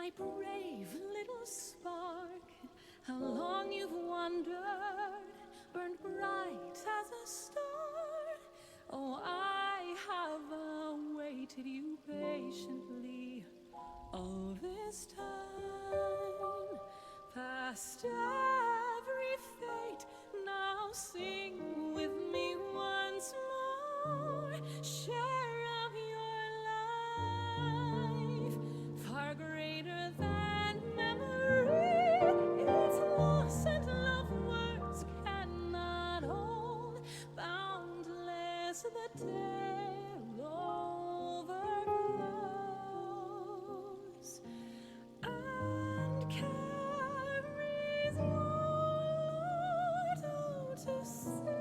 my brave little spark. How long you've wandered, burned bright as a star. Oh, I have awaited you patiently all this time. Past every fate, now sing with me once more. Share of your life, far greater than memory. It's loss and love words cannot hold. Boundless the tale overflows and carries Lord out to sea.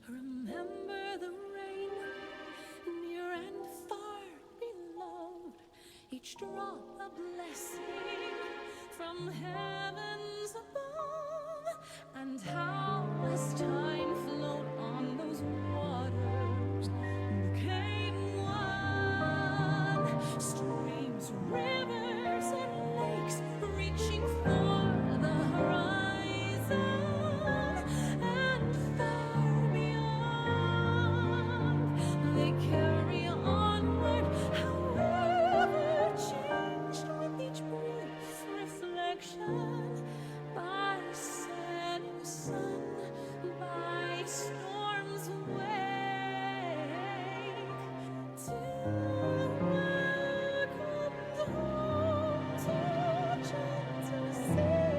Remember the rain, near and far beloved, each drop a blessing from heavens above. And how as time flowed on those waters became one, streams, rivers, and lakes reaching for the horizon and far beyond. They carry onward, however changed with each brief reflection, by setting sun, by storms wake, till welcomed home to gentle sea.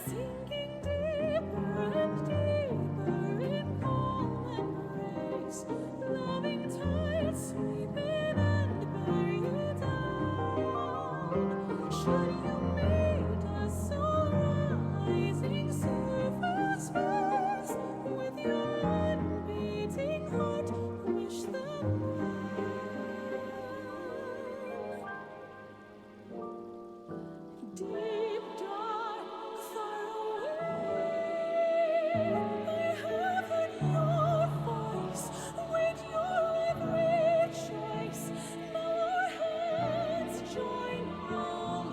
Sinking deeper and deeper in calm embrace, loving tides sweep in and bear you down. Should you meet a soul rising surface space, with your unbeating heart wish them well. Deep, dark, far away, I have heard your voice, weighed your every choice. Now our heads join, roam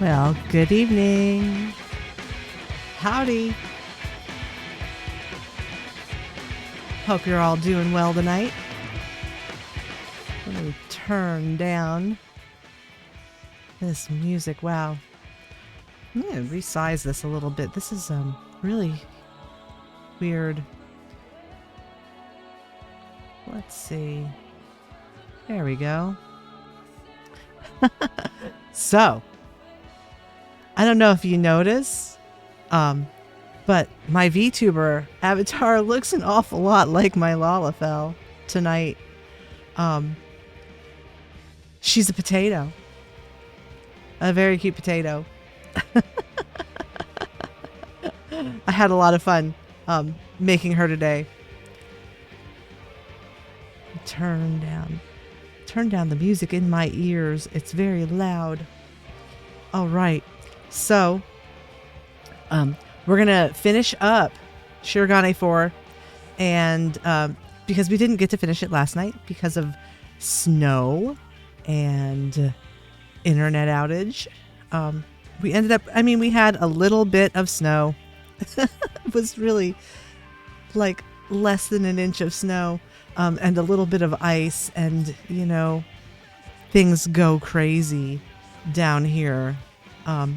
Well, good evening. Howdy. Hope you're all doing well tonight. Let me turn down this music. Wow. I'm going to resize this a little bit. This is really weird. Let's see. There we go. So, I don't know if you notice, but my VTuber avatar looks an awful lot like my Lalafell tonight. She's a potato. A very cute potato. I had a lot of fun making her today. Turn down the music in my ears. It's very loud. All right. So, we're going to finish up Shirogane 4 and because we didn't get to finish it last night because of snow and internet outage. We ended up, we had a little bit of snow. It was really like less than an inch of snow, and a little bit of ice, and things go crazy down here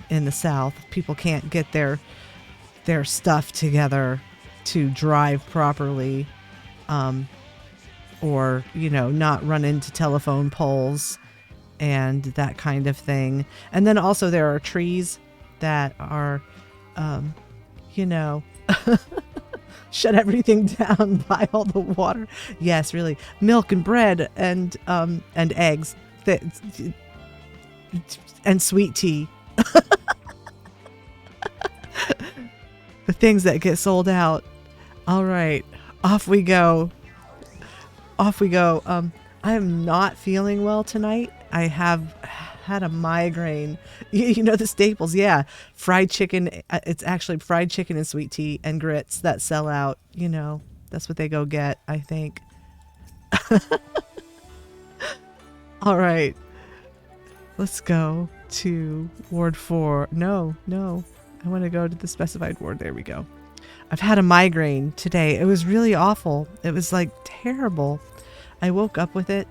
in the south. People can't get their stuff together to drive properly, or not run into telephone poles and that kind of thing. And then also there are trees that are shut everything down by all the water. Yes, really. Milk and bread and eggs and sweet tea. The things that get sold out. All right, off we go. I am not feeling well tonight. I have had a migraine. You know the staples, yeah. Fried chicken. It's actually fried chicken and sweet tea and grits that sell out. That's what they go get, I think. All right. Let's go to Ward 4. No. I want to go to the specified ward. There we go. I've had a migraine today. It was really awful. It was like terrible. I woke up with it.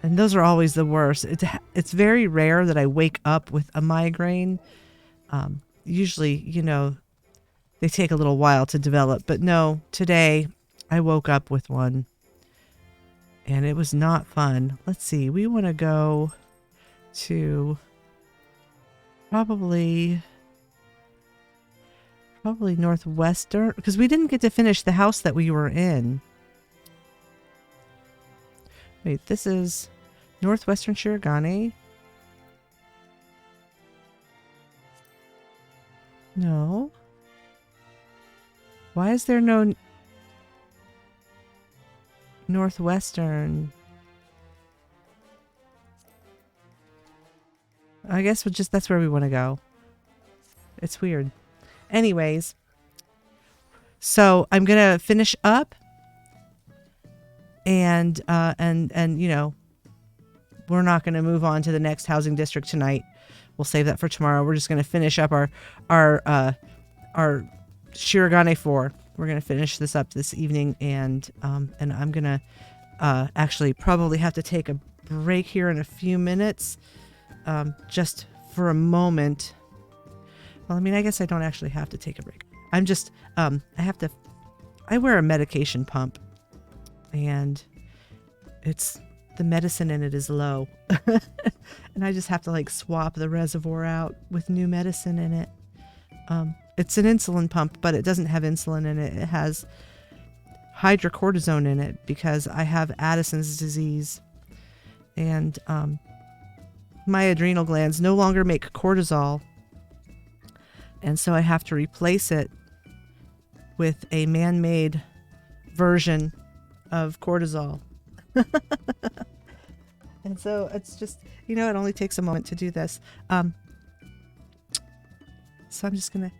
And those are always the worst. It's very rare that I wake up with a migraine. Usually, they take a little while to develop. But no, today I woke up with one. And it was not fun. Let's see. We want to go to probably northwestern, because we didn't get to finish the house that we were in. Wait, this is northwestern Shirogane. No. Why is there no northwestern? I guess that's where we want to go. It's weird. Anyways, so I'm gonna finish up, and we're not gonna move on to the next housing district tonight. We'll save that for tomorrow. We're just gonna finish up our Shirogane 4. We're gonna finish this up this evening, and I'm gonna actually probably have to take a break here in a few minutes, just for a moment. Well, I guess I don't actually have to take a break. I'm just, I wear a medication pump, and the medicine in it is low. And I just have to swap the reservoir out with new medicine in it. It's an insulin pump, but it doesn't have insulin in it. It has hydrocortisone in it because I have Addison's disease. And my adrenal glands no longer make cortisol. And so I have to replace it with a man-made version of cortisol. And so it's just, it only takes a moment to do this. So I'm just going to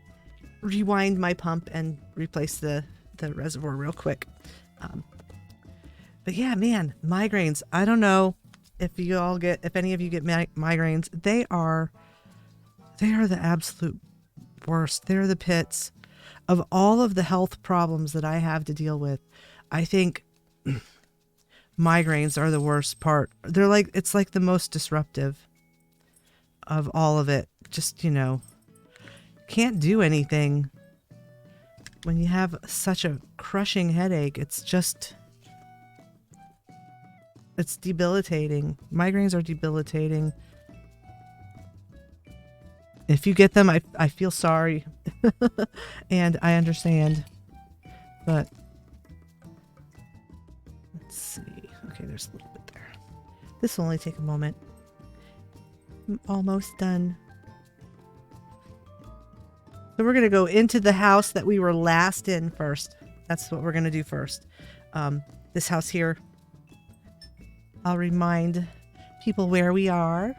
rewind my pump and replace the reservoir real quick. But yeah, man, migraines. I don't know if any of you get migraines, they are the absolute worst. They're the pits of all of the health problems that I have to deal with. I think migraines are the worst part. It's like the most disruptive of all of it. Just, can't do anything when you have such a crushing headache. It's debilitating. Migraines are debilitating. If you get them, I feel sorry. And I understand. But let's see. Okay, there's a little bit there. This will only take a moment. I'm almost done. So we're going to go into the house that we were last in first. That's what we're going to do first. This house here. I'll remind people where we are.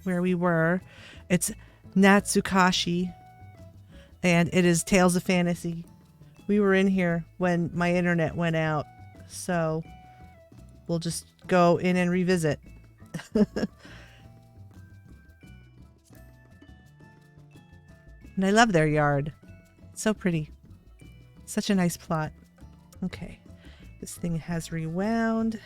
Where we were. It's Natsukashi. And it is Tales of Fantasy. We were in here when my internet went out. So we'll just go in and revisit. And I love their yard. It's so pretty. Such a nice plot. Okay. This thing has rewound.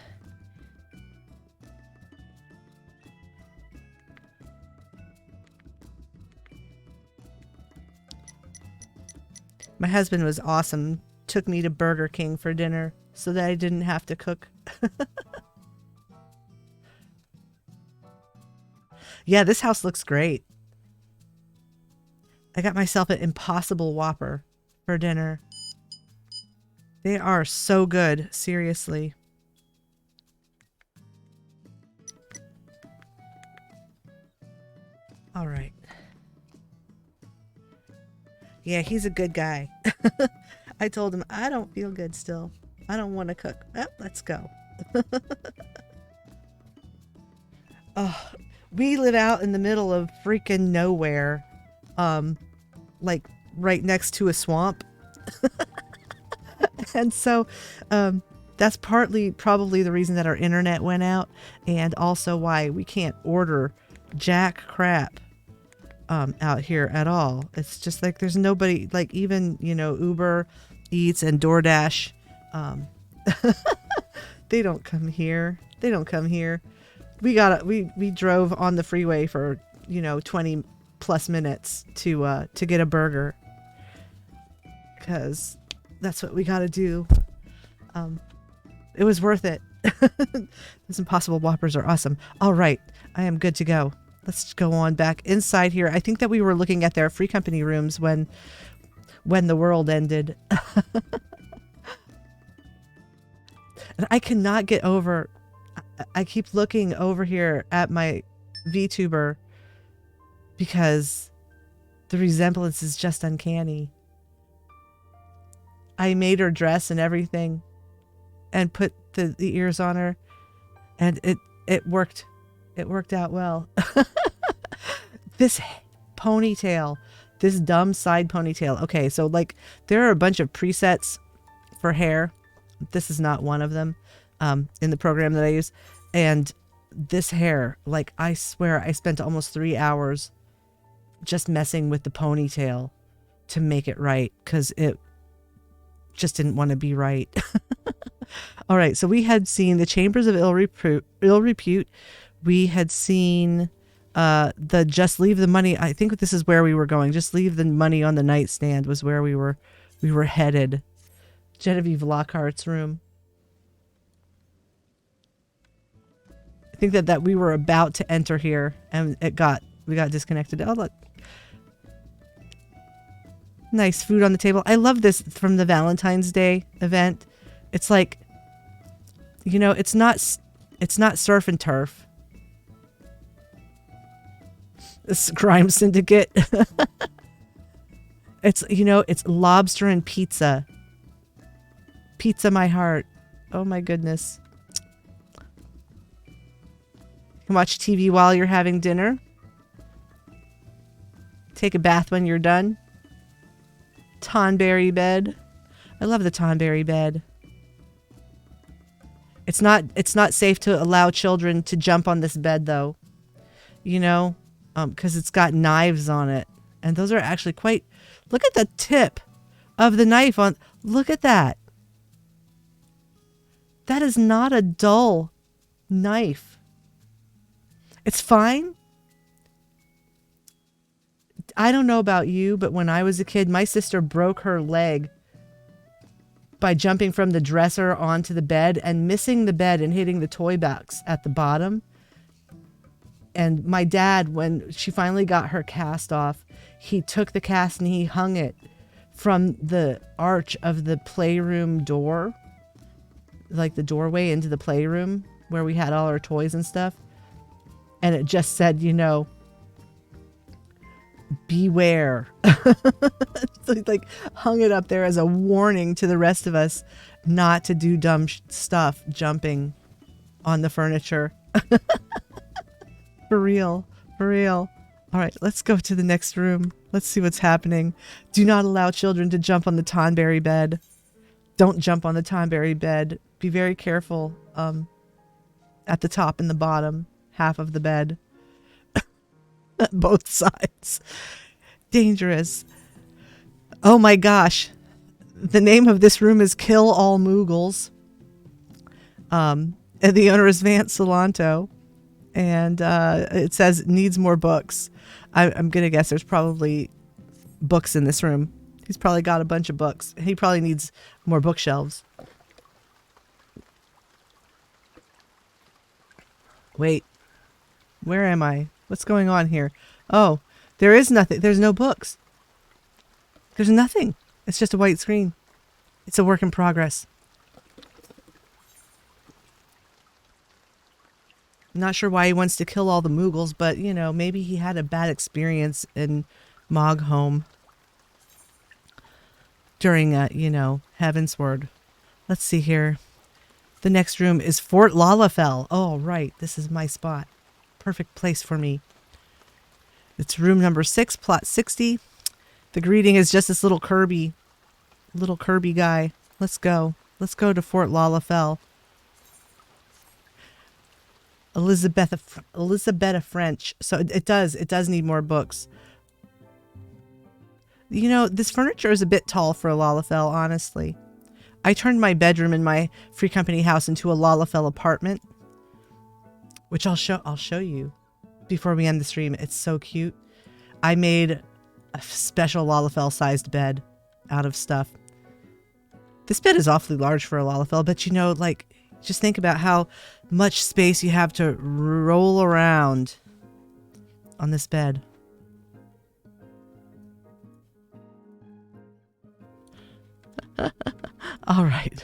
My husband was awesome. Took me to Burger King for dinner so that I didn't have to cook. Yeah, this house looks great. I got myself an Impossible Whopper for dinner. They are so good, seriously. All right. Yeah, he's a good guy. I told him, I don't feel good still. I don't want to cook. Oh, let's go. Oh, we live out in the middle of freaking nowhere. Like right next to a swamp. And so that's probably the reason that our internet went out, and also why we can't order jack crap out here at all. It's just like there's nobody, like even Uber Eats and DoorDash, they don't come here. We drove on the freeway for 20 plus minutes to get a burger, because that's what we got to do. It was worth it. Those Impossible Whoppers are awesome. All right, I am good to go. Let's go on back inside here. I think that we were looking at their free company rooms when the world ended. And I cannot get over. I keep looking over here at my VTuber because the resemblance is just uncanny. I made her dress and everything and put the ears on her, and it worked. It worked out well. This ponytail, this dumb side ponytail. Okay, so like there are a bunch of presets for hair. This is not one of them in the program that I use. And this hair, like I swear I spent almost 3 hours just messing with the ponytail to make it right, because it just didn't want to be right. All right, so we had seen the Chambers of Ill Repute. We had seen the Just Leave the Money. I think this is where we were going. Just Leave the Money on the Nightstand was where we were headed. Genevieve Lockhart's room. I think that we were about to enter here, and we got disconnected. Oh, look. Nice food on the table. I love this from the Valentine's Day event. It's like, it's not surf and turf. This crime syndicate. It's lobster and pizza. Pizza my heart. Oh my goodness. You can watch TV while you're having dinner. Take a bath when you're done. Tonberry bed. I love the Tonberry bed. It's not safe to allow children to jump on this bed though. You know, because it's got knives on it. And those are actually quite, look at the tip of the knife on, look at that. That is not a dull knife. It's fine. I don't know about you, but when I was a kid, my sister broke her leg by jumping from the dresser onto the bed and missing the bed and hitting the toy box at the bottom. And my dad, when she finally got her cast off, he took the cast and he hung it from the arch of the playroom door, like the doorway into the playroom where we had all our toys and stuff. And it just said, you know, beware. So like hung it up there as a warning to the rest of us not to do dumb stuff jumping on the furniture. For real. For real. All right, let's go to the next room. Let's see what's happening. Do not allow children to jump on the Tonberry bed. Don't jump on the Tonberry bed. Be very careful at the top and the bottom half of the bed. Both sides. Dangerous. Oh my gosh. The name of this room is Kill All Moogles. And the owner is Vance Solanto. And it says needs more books. I'm going to guess there's probably books in this room. He's probably got a bunch of books. He probably needs more bookshelves. Wait. Where am I? What's going on here? Oh, there is nothing. There's no books. There's nothing. It's just a white screen. It's a work in progress. Not sure why he wants to kill all the Moogles, but, you know, maybe he had a bad experience in Moghome during, you know, Heavensward. Let's see here. The next room is Fort Lalafell. Oh, right. This is my spot. Perfect place for me. It's room number 6, plot 60. The greeting is just this little Kirby guy. Let's go. Let's go to Fort Lalafell. Elizabetha French. So it does need more books. You know, this furniture is a bit tall for a Lalafell, honestly. I turned my bedroom in my Free Company house into a Lalafell apartment, which I'll show you before we end the stream. It's so cute. I made a special Lalafell sized bed out of stuff. This bed is awfully large for a Lalafell, but you know, like, just think about how much space you have to roll around on this bed. All right.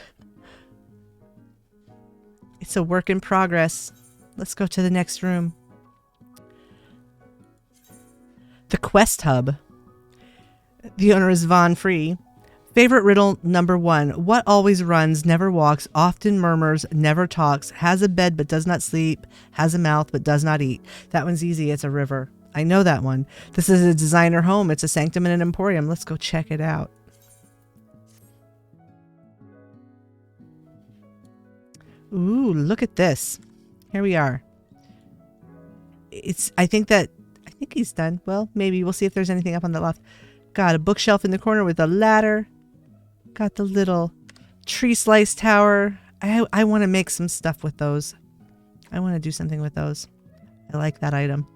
It's a work in progress. Let's go to the next room. The Quest Hub. The owner is Von Free. Favorite riddle number 1. What always runs, never walks, often murmurs, never talks, has a bed but does not sleep, has a mouth but does not eat? That one's easy. It's a river. I know that one. This is a designer home. It's a sanctum and an emporium. Let's go check it out. Ooh, look at this. Here we are. I think he's done. Well, maybe. We'll see if there's anything up on the left. Got a bookshelf in the corner with a ladder. Got the little tree slice tower. I want to make some stuff with those. I want to do something with those. I like that item.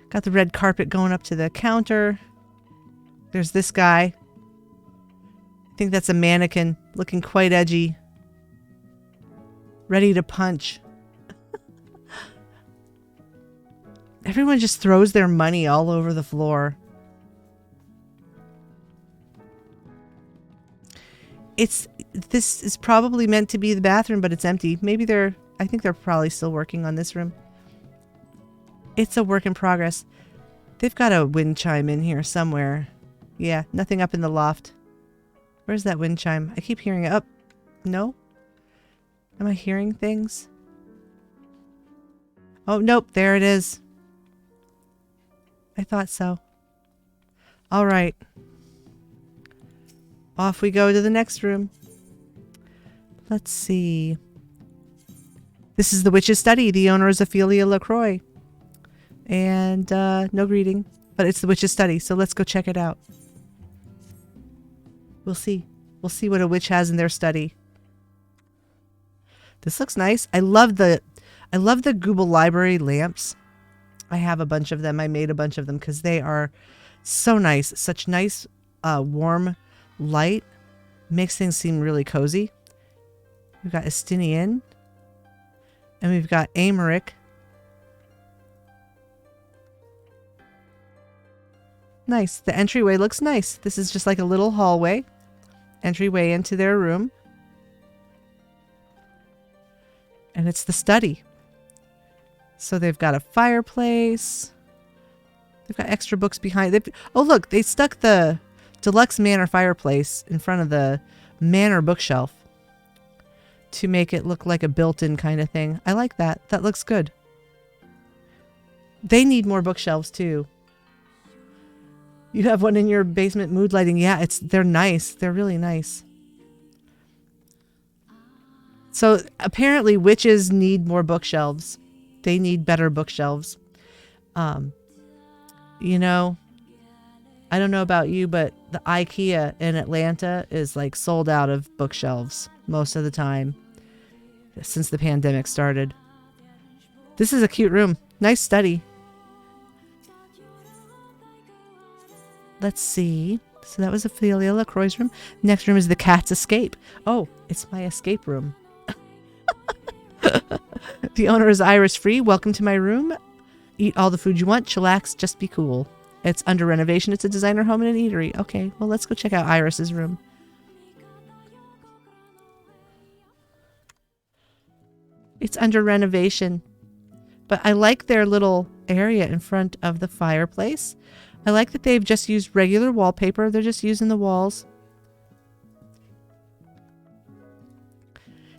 Got the red carpet going up to the counter. There's this guy. I think that's a mannequin looking quite edgy. Ready to punch. Everyone just throws their money all over the floor. This is probably meant to be the bathroom, but it's empty. Maybe I think they're probably still working on this room. It's a work in progress. They've got a wind chime in here somewhere. Yeah, nothing up in the loft. Where's that wind chime? I keep hearing it up. No? Am I hearing things? Oh, nope. There it is. I thought so. All right. Off we go to the next room. Let's see. This is the witch's study. The owner is Ophelia LaCroix. And no greeting, but it's the witch's study. So let's go check it out. We'll see. We'll see what a witch has in their study. This looks nice. I love the Google Library lamps. I have a bunch of them. I made a bunch of them because they are so nice. Such nice, warm light. Makes things seem really cozy. We've got Estinian. And we've got Amaric. Nice. The entryway looks nice. This is just like a little hallway. Entryway into their room. And it's the study. So they've got a fireplace. They've got extra books behind. Oh, look, they stuck the Deluxe Manor fireplace in front of the Manor bookshelf to make it look like a built-in kind of thing. I like that. That looks good. They need more bookshelves too. You have one in your basement, mood lighting. Yeah, they're nice. They're really nice. So apparently witches need more bookshelves. They need better bookshelves. You know, I don't know about you, but the IKEA in Atlanta is like sold out of bookshelves most of the time since the pandemic started. This is a cute room. Nice study. Let's see. So that was Ophelia LaCroix's room. Next room is the cat's escape. Oh, it's my escape room. The owner is Iris Free. Welcome to my room. Eat all the food you want. Chillax. Just be cool. It's under renovation. It's a designer home and an eatery. Okay, well, let's go check out Iris's room. It's under renovation. But I like their little area in front of the fireplace. I like that they've just used regular wallpaper. They're just using the walls.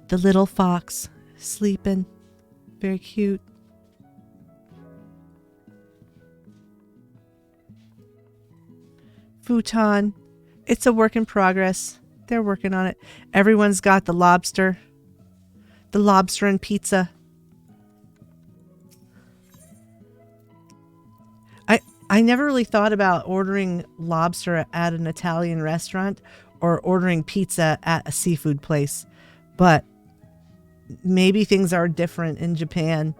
The little fox sleeping. Very cute. Futon. It's a work in progress. They're working on it. Everyone's got the lobster. The lobster and pizza. I never really thought about ordering lobster at an Italian restaurant or ordering pizza at a seafood place. But maybe things are different in Japan.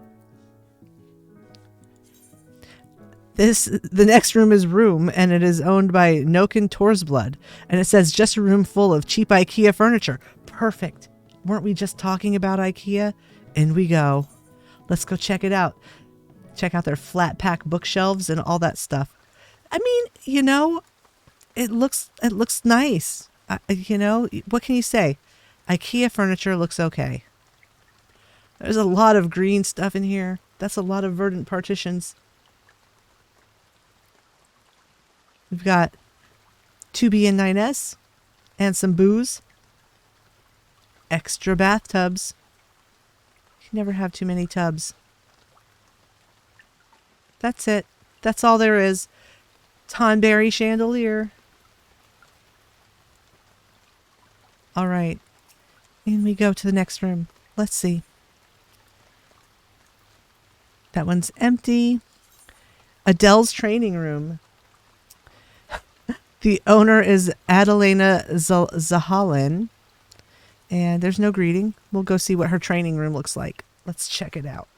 The next room is Room, and it is owned by Noken Torsblad. And it says, just a room full of cheap IKEA furniture. Perfect. Weren't we just talking about IKEA? In we go. Let's go check it out. Check out their flat pack bookshelves and all that stuff. I mean, you know, it looks nice. You know, what can you say? IKEA furniture looks okay. There's a lot of green stuff in here. That's a lot of verdant partitions. We've got 2B and 9S and some booze. Extra bathtubs. You never have too many tubs. That's it. That's all there is. Tonberry chandelier. All right. And we go to the next room. Let's see. That one's empty. Adele's training room. The owner is Adelena Zahalin. And there's no greeting. We'll go see what her training room looks like. Let's check it out.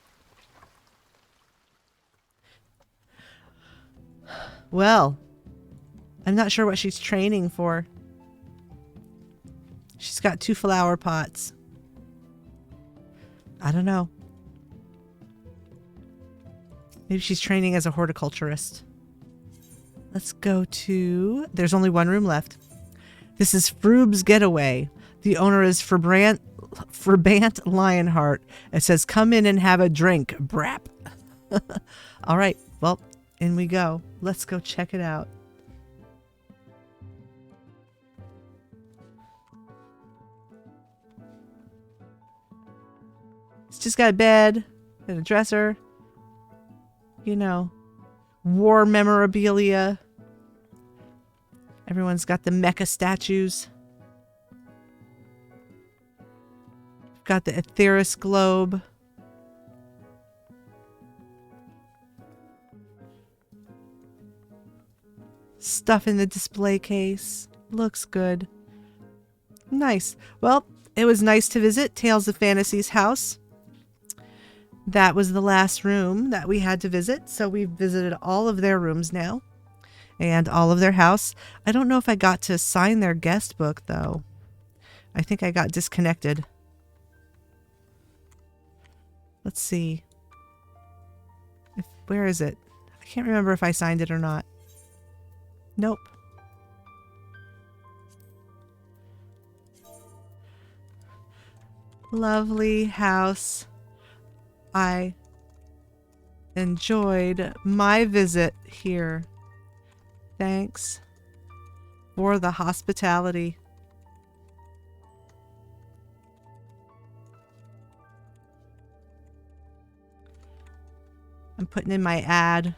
Well, I'm not sure what she's training for. She's got 2 flower pots. I don't know. Maybe she's training as a horticulturist. Let's go to... There's only one room left. This is Froob's Getaway. The owner is Frabant Lionheart. It says, come in and have a drink, brap. All right. Well, in we go. Let's go check it out. It's just got a bed and a dresser. You know, war memorabilia. Everyone's got the mecha statues. Got the Aetheris globe. stuff in the display case. Looks good. Nice. Well, it was nice to visit Tales of Fantasy's house. That was the last room that we had to visit. So we've visited all of their rooms now and all of their house. I don't know if I got to sign their guest book, though. I think I got disconnected. Let's see. Where is it? I can't remember if I signed it or not. Nope. Lovely house. I enjoyed my visit here. Thanks for the hospitality. I'm putting in my ad.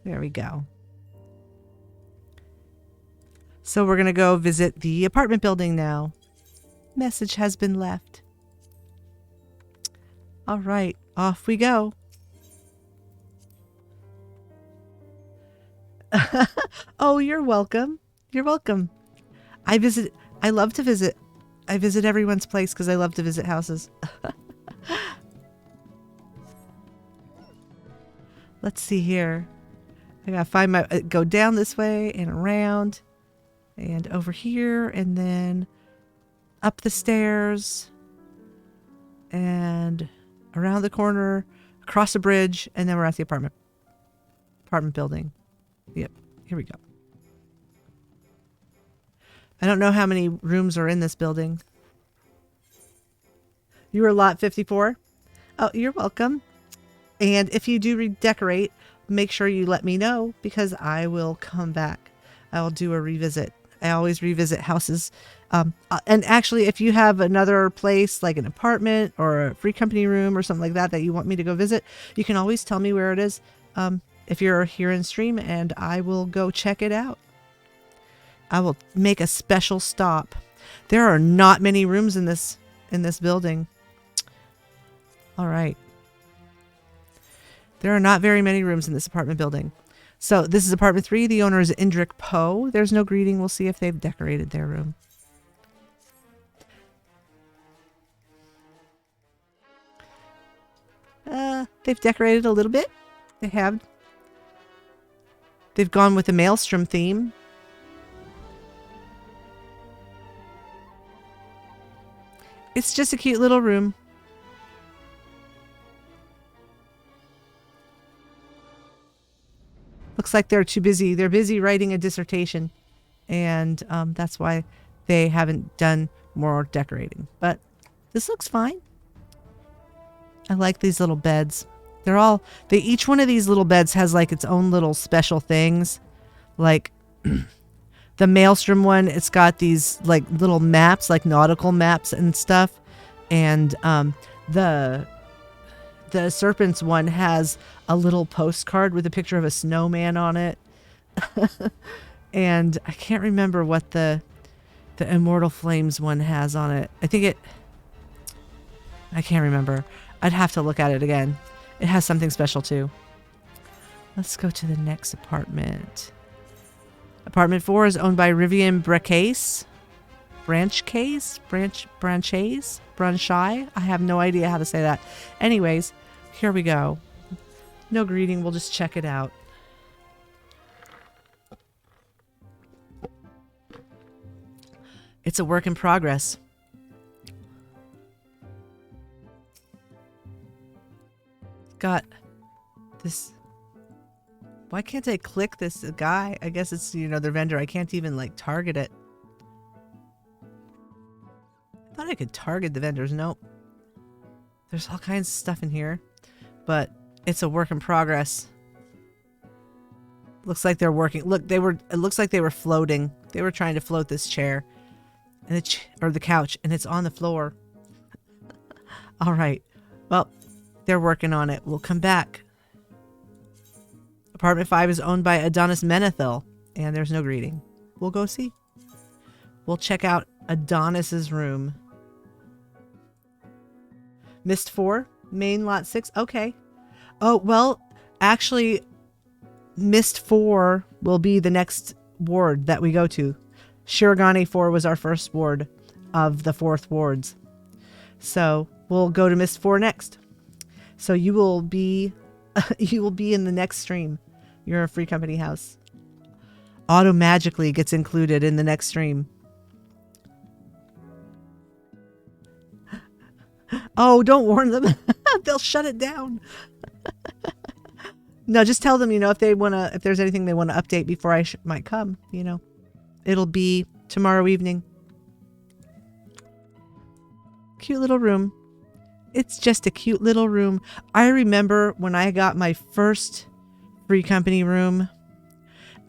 There we go. So we're going to go visit the apartment building now. Message has been left. All right, off we go. Oh, you're welcome. You're welcome. I love to visit. I visit everyone's place because I love to visit houses. Let's see here. I gotta find my, go down this way and around and over here and then up the stairs and around the corner, across a bridge, and then we're at the apartment building. Yep, here we go. I don't know how many rooms are in this building. You were lot 54? Oh, you're welcome. And if you do redecorate, make sure you let me know because I will come back. I will do a revisit. I always revisit houses. And actually, if you have another place like an apartment or a free company room or something like that that you want me to go visit, you can always tell me where it is if you're here in stream, and I will go check it out. I will make a special stop. There are not many rooms in this building. All right. There are not very many rooms in this apartment building. So this is apartment 3. The owner is Indrik Poe. There's no greeting. We'll see if they've decorated their room. They've decorated a little bit. They have. They've gone with the Maelstrom theme. It's just a cute little room. Looks like they're too busy. They're busy writing a dissertation. And that's why they haven't done more decorating. But this looks fine. I like these little beds. Each one of these little beds has like its own little special things. Like the Maelstrom one, it's got these like little maps, like nautical maps and stuff. And the Serpent's one has a little postcard with a picture of a snowman on it. And I can't remember what the Immortal Flames one has on it. I can't remember. I'd have to look at it again. It has something special too. Let's go to the next apartment. Apartment 4 is owned by Rivian Branchais. Branchai? I have no idea how to say that. Anyways, here we go. No greeting. We'll just check it out. It's a work in progress. Got this. Why can't I click this guy? I guess it's, their vendor. I can't even like target it. I thought I could target the vendors. Nope. There's all kinds of stuff in here, but it's a work in progress. Looks like they're working. Look, it looks like they were floating. They were trying to float this chair and the couch, and it's on the floor. All right. Well, they're working on it. We'll come back. Apartment 5 is owned by Adonis Menethil, and there's no greeting. We'll go see. We'll check out Adonis's room. Mist 4, main lot 6. Okay. Oh, well, Actually, Mist 4 will be the next ward that we go to. Shirogane 4 was our first ward of the 4th wards. So we'll go to Mist 4 next. So you will be in the next stream. You're a Free Company house. Auto magically gets included in the next stream. Oh, don't warn them. They'll shut it down. No, just tell them, if there's anything they want to update before I might come, It'll be tomorrow evening. Cute little room. It's just a cute little room. I remember when I got my first Free Company room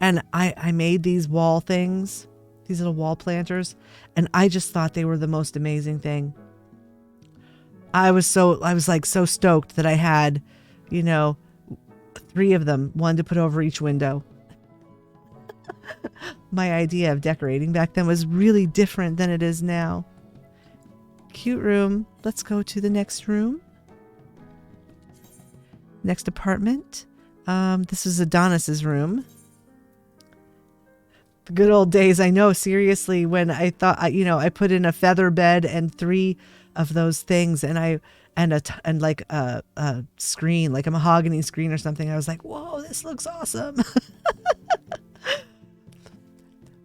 and I made these wall things, these little wall planters, and I just thought they were the most amazing thing. I was like so stoked that I had, 3 of them, one to put over each window. My idea of decorating back then was really different than it is now. Cute room. Let's go to the next room. Next apartment. This is Adonis's room. The good old days. I know, seriously, when I thought, I put in a feather bed and 3 of those things, and like a screen, like a mahogany screen or something. I was like, whoa, this looks awesome.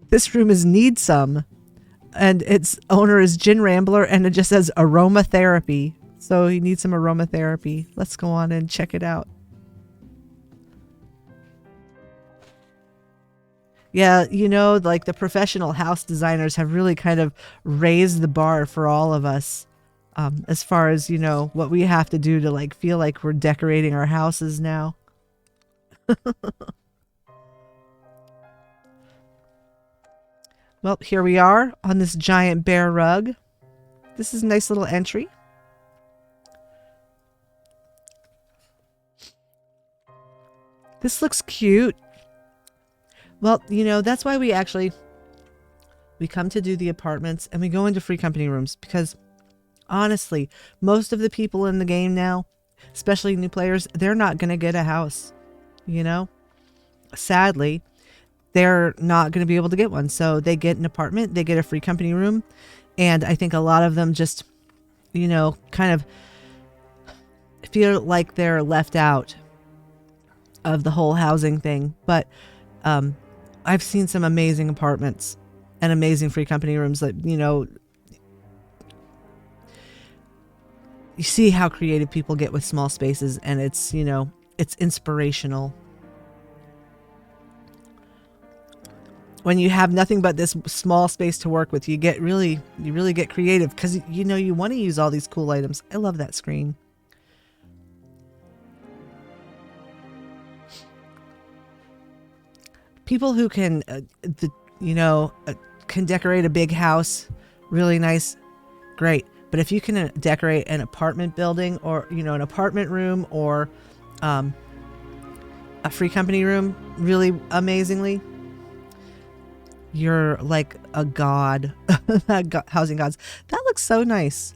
This room is Need Some, and its owner is Gin Rambler, and it just says aromatherapy. So he needs some aromatherapy. Let's go on and check it out. Yeah, like the professional house designers have really kind of raised the bar for all of us. As far as, what we have to do to like feel like we're decorating our houses now. Well, here we are on this giant bear rug. This is a nice little entry. This looks cute. Well, that's why we come to do the apartments and we go into Free Company rooms, because honestly, most of the people in the game now, especially new players, they're not going to get a house, Sadly, they're not going to be able to get one. So they get an apartment, they get a Free Company room. And I think a lot of them just, kind of feel like they're left out of the whole housing thing. But I've seen some amazing apartments and amazing Free Company rooms that, you see how creative people get with small spaces, and it's, it's inspirational. When you have nothing but this small space to work with, you really get creative, because, you want to use all these cool items. I love that screen. People who can, can decorate a big house really nice, great. But if you can decorate an apartment building, or, an apartment room, or a Free Company room really amazingly, you're like a god. Housing gods. That looks so nice.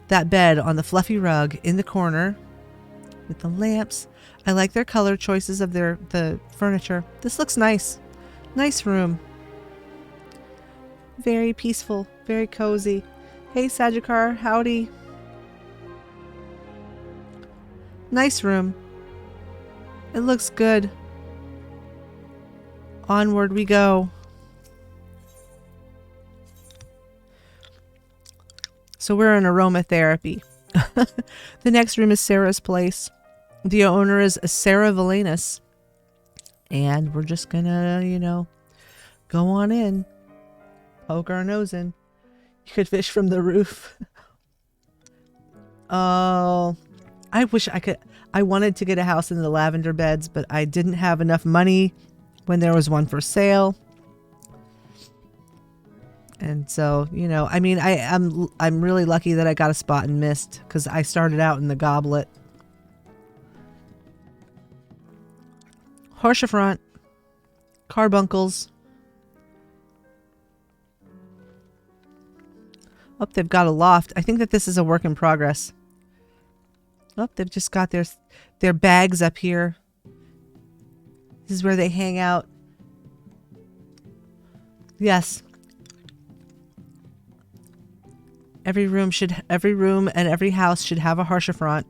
That bed on the fluffy rug in the corner with the lamps. I like their color choices of the furniture. This looks nice. Nice room. Very peaceful, very cozy. Hey, Sagikar, howdy. Nice room. It looks good. Onward we go. So we're in aromatherapy. The next room is Sarah's place. The owner is Sarah Valenus. And we're just gonna, go on in. Poke our nose in. You could fish from the roof. Oh, I wish I could. I wanted to get a house in the lavender beds, but I didn't have enough money when there was one for sale. And so, I'm really lucky that I got a spot in Mist, because I started out in the Goblet. Horsefront. Carbuncles. Oh, they've got a loft. I think that this is a work in progress. Oh, they've just got their bags up here. This is where they hang out. Yes. Every room and every house should have a harshafront.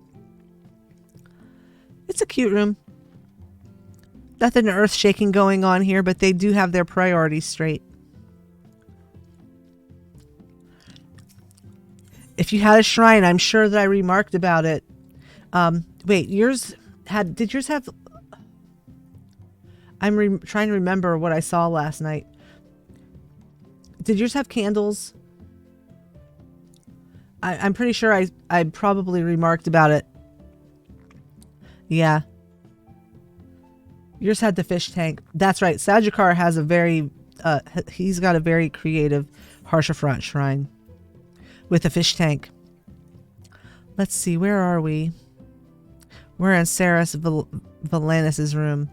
It's a cute room. Nothing earth-shaking going on here, but they do have their priorities straight. If you had a shrine, I'm sure that I remarked about it. Wait, did yours have... I'm trying to remember what I saw last night. Did yours have candles? I'm pretty sure I probably remarked about it. Yeah. Yours had the fish tank. That's right. Sagicar has a very... he's got a very creative harshafront shrine. With a fish tank. Let's see, where are we? We're in Saris Valanis' room.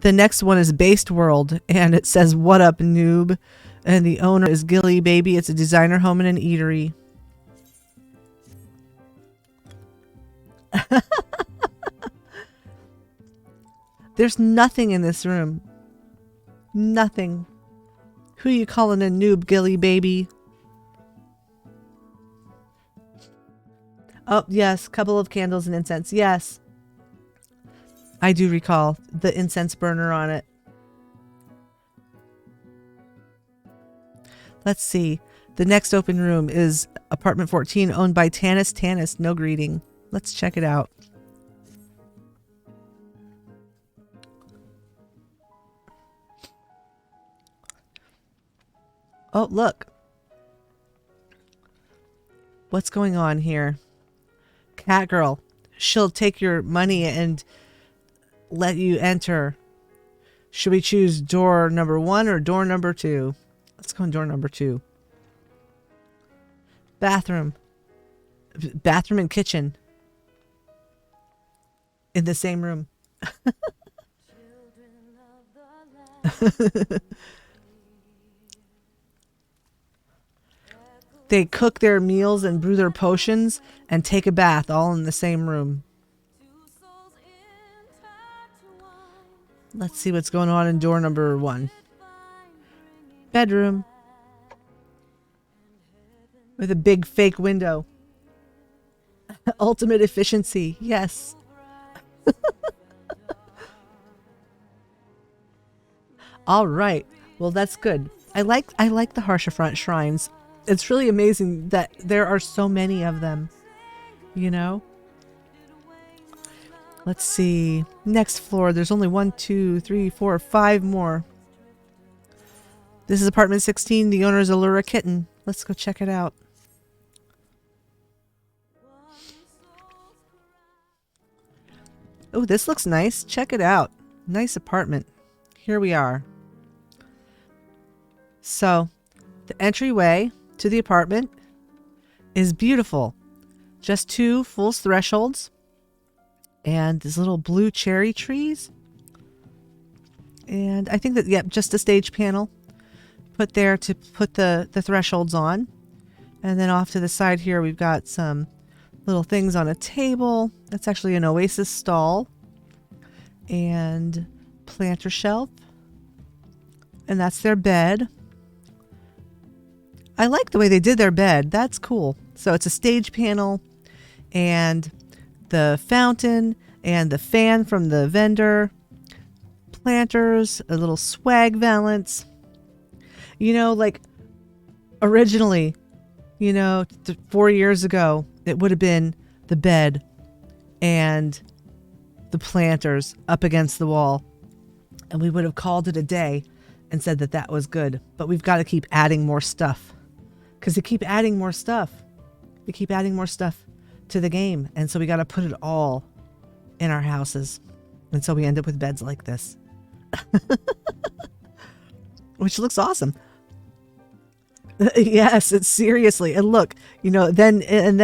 The next one is Based World, and it says, "What up, noob?" And the owner is Gilly Baby. It's a designer home and an eatery. There's nothing in this room. Nothing. Who you calling a noob, Gilly Baby? Oh, yes. Couple of candles and incense. Yes. I do recall the incense burner on it. Let's see. The next open room is apartment 14, owned by Tanis. Tanis, no greeting. Let's check it out. Oh, look. What's going on here? Cat girl. She'll take your money and let you enter. Should we choose door number 1 or door number 2? Let's go on door number 2. Bathroom. Bathroom and kitchen. In the same room. They cook their meals and brew their potions and take a bath all in the same room. Let's see what's going on in door number 1. Bedroom. With a big fake window. Ultimate efficiency. Yes. All right. Well, that's good. I like the harshafront shrines. It's really amazing that there are so many of them, you know? Let's see. Next floor. There's only 1, 2, 3, 4, 5 more. This is apartment 16. The owner is Allura Kitten. Let's go check it out. Oh, this looks nice. Check it out. Nice apartment. Here we are. So, the entryway to the apartment is beautiful. Just 2 full thresholds. And these little blue cherry trees. And I think that, yep, just a stage panel put there to put the thresholds on. And then off to the side here, we've got some little things on a table. That's actually an oasis stall. And planter shelf. And that's their bed. I like the way they did their bed. That's cool. So it's a stage panel and the fountain and the fan from the vendor, planters, a little swag valance. You know, like originally, you know, 4 years ago, it would have been the bed and the planters up against the wall. And we would have called it a day and said that that was good. But we've got to keep adding more stuff. Because they keep adding more stuff. They keep adding more stuff to the game. And so we got to put it all in our houses. And so we end up with beds like this. Which looks awesome. Yes, it's seriously. And look, you know, then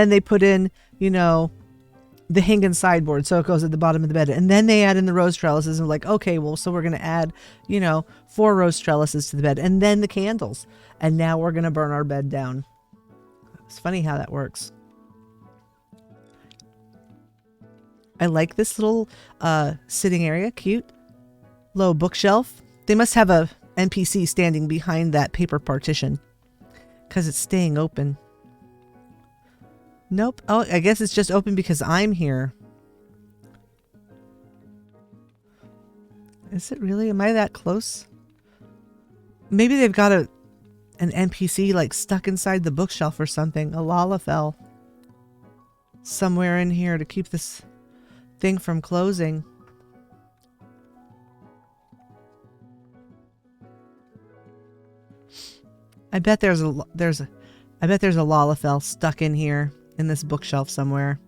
they put in, you know, the hanging sideboard. So it goes at the bottom of the bed. And then they add in the rose trellises. And we're like, okay, well, so we're going to add, you know, 4 rose trellises to the bed. And then the candles. And now we're going to burn our bed down. It's funny how that works. I like this little sitting area. Cute. Low bookshelf. They must have a NPC standing behind that paper partition because it's staying open. Nope. Oh, I guess it's just open because I'm here. Is it really? Am I that close? Maybe they've got an NPC like stuck inside the bookshelf or something. A Lalafell. Somewhere in here to keep this thing from closing. I bet there's a Lalafell stuck in here in this bookshelf somewhere.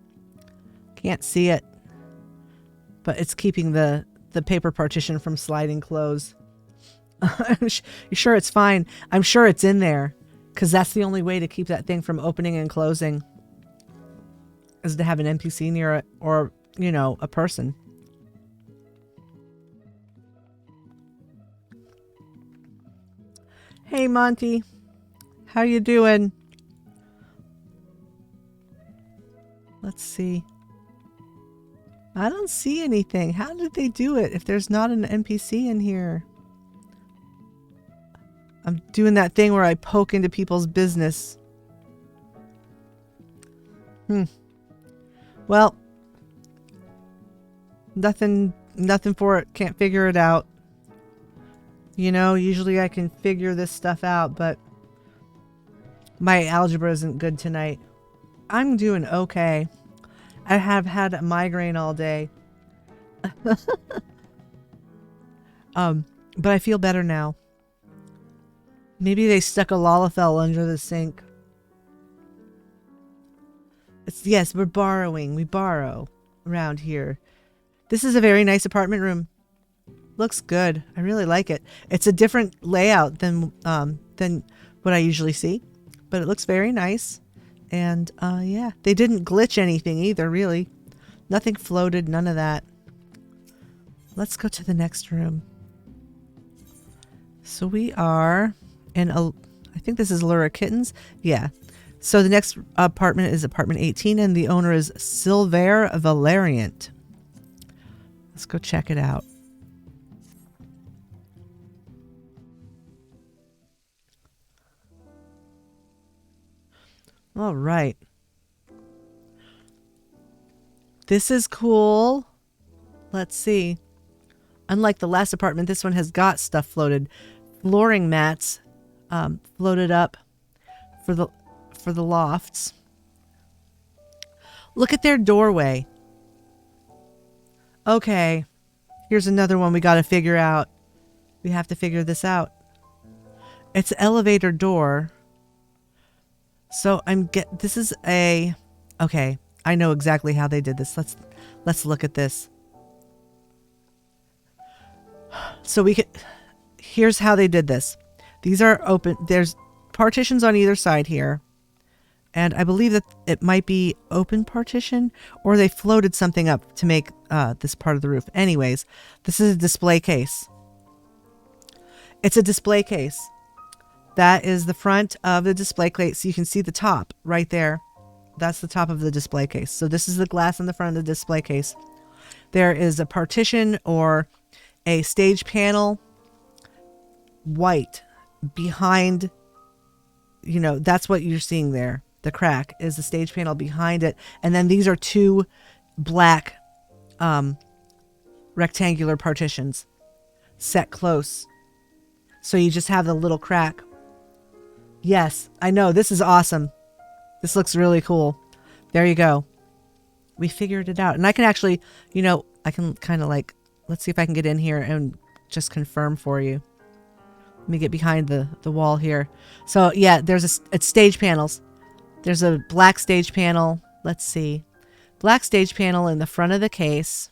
Can't see it, but it's keeping the paper partition from sliding closed. You sure it's fine? I'm sure it's in there because that's the only way to keep that thing from opening and closing is to have an NPC near it or, you know, a person. Hey, Monty. How you doing? Let's see. I don't see anything. How did they do it if there's not an NPC in here? I'm doing that thing where I poke into people's business. Well, nothing for it. Can't figure it out. You know, usually I can figure this stuff out, but my algebra isn't good tonight. I'm doing okay. I have had a migraine all day. But I feel better now. Maybe they stuck a Lalafell under the sink. Yes, we're borrowing. We borrow around here. This is a very nice apartment room. Looks good. I really like it. It's a different layout than what I usually see, but it looks very nice. And yeah, they didn't glitch anything either, really. Nothing floated, none of that. Let's go to the next room. So we are in I think this is Lura Kittens. Yeah. So the next apartment is apartment 18 and the owner is Silver Valeriant. Let's go check it out. All right. This is cool. Let's see. Unlike the last apartment, this one has got stuff floated. Flooring mats floated up for the lofts. Look at their doorway. Okay. Here's another one we got to figure out. We have to figure this out. It's an elevator door. So this is okay. I know exactly how they did this. Let's look at this. So here's how they did this. These are open. There's partitions on either side here. And I believe that it might be open partition or they floated something up to make this part of the roof. Anyways, this is a display case. It's a display case. That is the front of the display case. So you can see the top right there. That's the top of the display case. So this is the glass in the front of the display case. There is a partition or a stage panel, white, behind, you know, that's what you're seeing there. The crack is the stage panel behind it. And then these are two black rectangular partitions set close. So you just have the little crack. Yes, I know. This is awesome. This looks really cool. There you go. We figured it out. And I can actually, you know, I can kind of like, let's see if I can get in here and just confirm for you. Let me get behind the wall here. So yeah, it's stage panels. There's a black stage panel. Let's see. Black stage panel in the front of the case.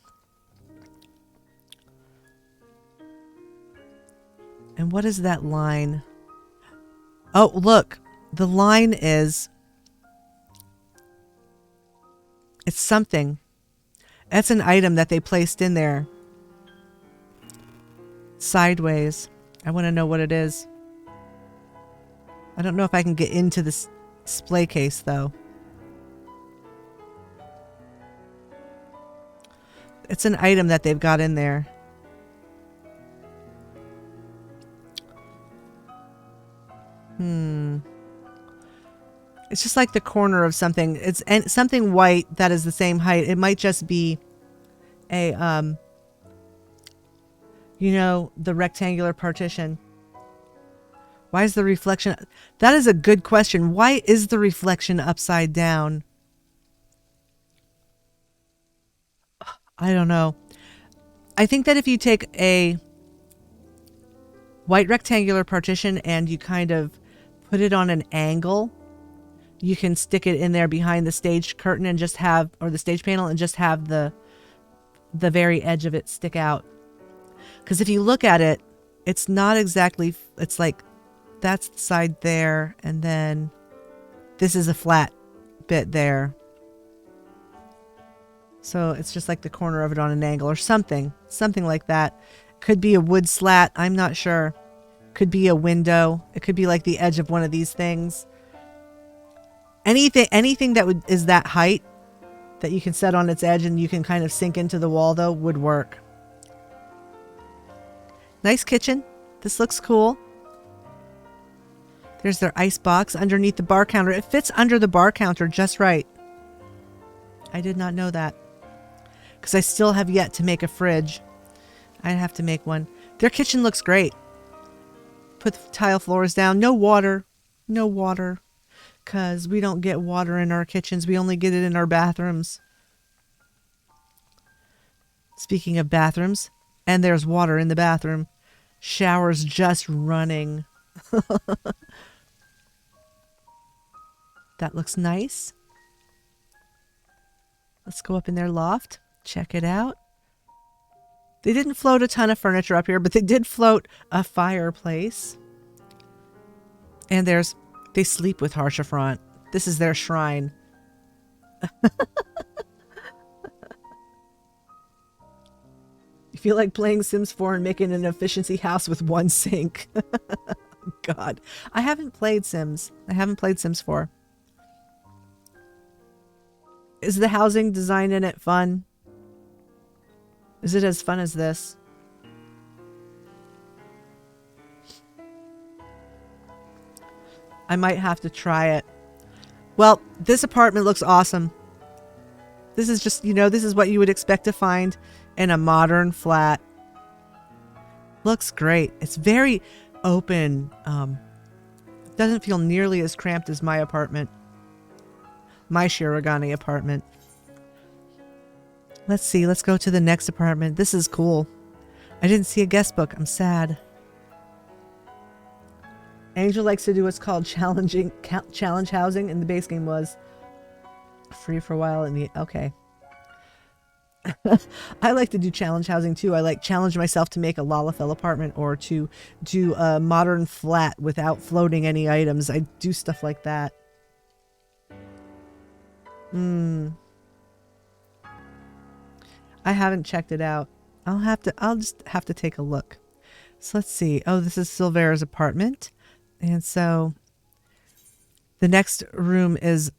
And what is that line? Oh, look. The line is... It's something. That's an item that they placed in there. Sideways. I want to know what it is. I don't know if I can get into this display case, though. It's an item that they've got in there. It's just like the corner of something. It's something white that is the same height. It might just be a, you know, the rectangular partition. Why is the reflection? That is a good question. Why is the reflection upside down? I don't know. I think that if you take a white rectangular partition and you kind of put it on an angle, you can stick it in there behind the stage curtain and just have, or the stage panel, and just have the very edge of it stick out. Because if you look at it, it's not exactly, it's like that's the side there, and then this is a flat bit there. So it's just like the corner of it on an angle or something like that. Could be a wood slat. I'm not sure. Could be a window. It could be like the edge of one of these things. Anything that is that height that you can set on its edge and you can kind of sink into the wall though would work. Nice kitchen. This looks cool. There's their ice box underneath the bar counter. It fits under the bar counter just right. I did not know that. Because I still have yet to make a fridge. I'd have to make one. Their kitchen looks great. Put the tile floors down. No water. No water. Because we don't get water in our kitchens. We only get it in our bathrooms. Speaking of bathrooms, and there's water in the bathroom. Shower's just running. That looks nice. Let's go up in their loft. Check it out. They didn't float a ton of furniture up here, but they did float a fireplace. And they sleep with Harshafront. This is their shrine. You feel like playing Sims 4 and making an efficiency house with one sink. God. I haven't played Sims. I haven't played Sims 4. Is the housing design in it fun? Is it as fun as this? I might have to try it. Well, this apartment looks awesome. This is just, this is what you would expect to find in a modern flat. Looks great. It's very open. Doesn't feel nearly as cramped as my apartment. My Shirogane apartment. Let's see. Let's go to the next apartment. This is cool. I didn't see a guest book. I'm sad. Angel likes to do what's called challenge housing, and the base game was free for a while. Okay. I like to do challenge housing too. I like challenge myself to make a Lalafell apartment or to do a modern flat without floating any items. I do stuff like that. I haven't checked it out. I'll just have to take a look. So let's see. Oh, this is Silvera's apartment. And so the next room is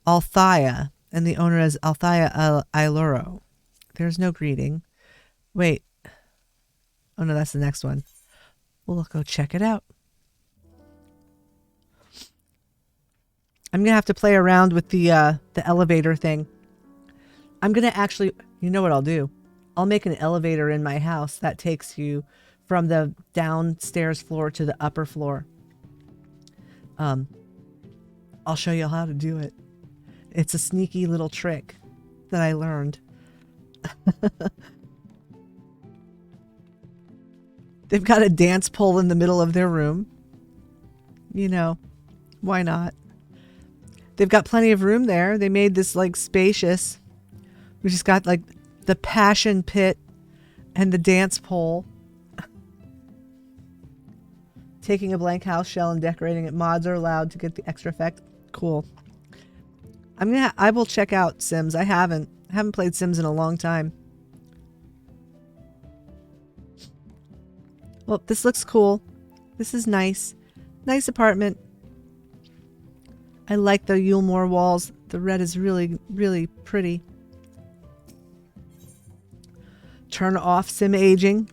Althea, and the owner is Althea Iluro. There's no greeting. Wait. Oh no, that's the next one. We'll go check it out. I'm gonna have to play around with the elevator thing. I'm gonna actually, you know what I'll do? I'll make an elevator in my house that takes you from the downstairs floor to the upper floor. I'll show you how to do it. It's a sneaky little trick that I learned. They've got a dance pole in the middle of their room. Why not? They've got plenty of room there. They made this like spacious. We just got like the passion pit and the dance pole. Taking a blank house shell and decorating it. Mods are allowed to get the extra effect. Cool. I will check out Sims. I haven't played Sims in a long time. Well, this looks cool. This is nice. Nice apartment. I like the Yulmore walls. The red is really, really pretty. Turn off sim aging.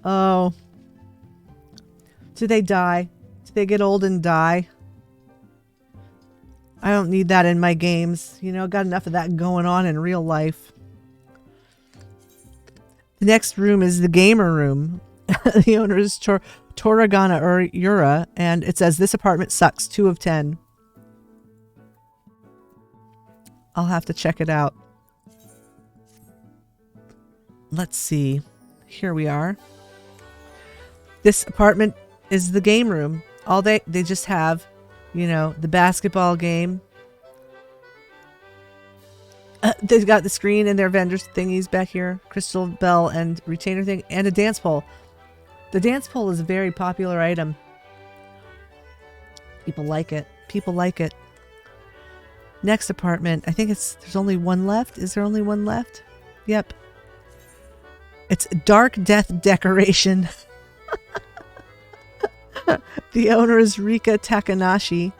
Oh. Do they die? Do they get old and die? I don't need that in my games. You know, got enough of that going on in real life. The next room is the gamer room. The owner is Toragana or Yura, and it says, "This apartment sucks, 2 of 10. I'll have to check it out. Let's see. Here we are. This apartment is the game room. All they just have, you know, the basketball game. They've got the screen and their vendors thingies back here, crystal bell and retainer thing, and a dance pole. The dance pole is a very popular item. People like it. People like it. Next apartment. I think there's only one left. Is there only one left? Yep. It's Dark Death Decoration. The owner is Rika Takanashi.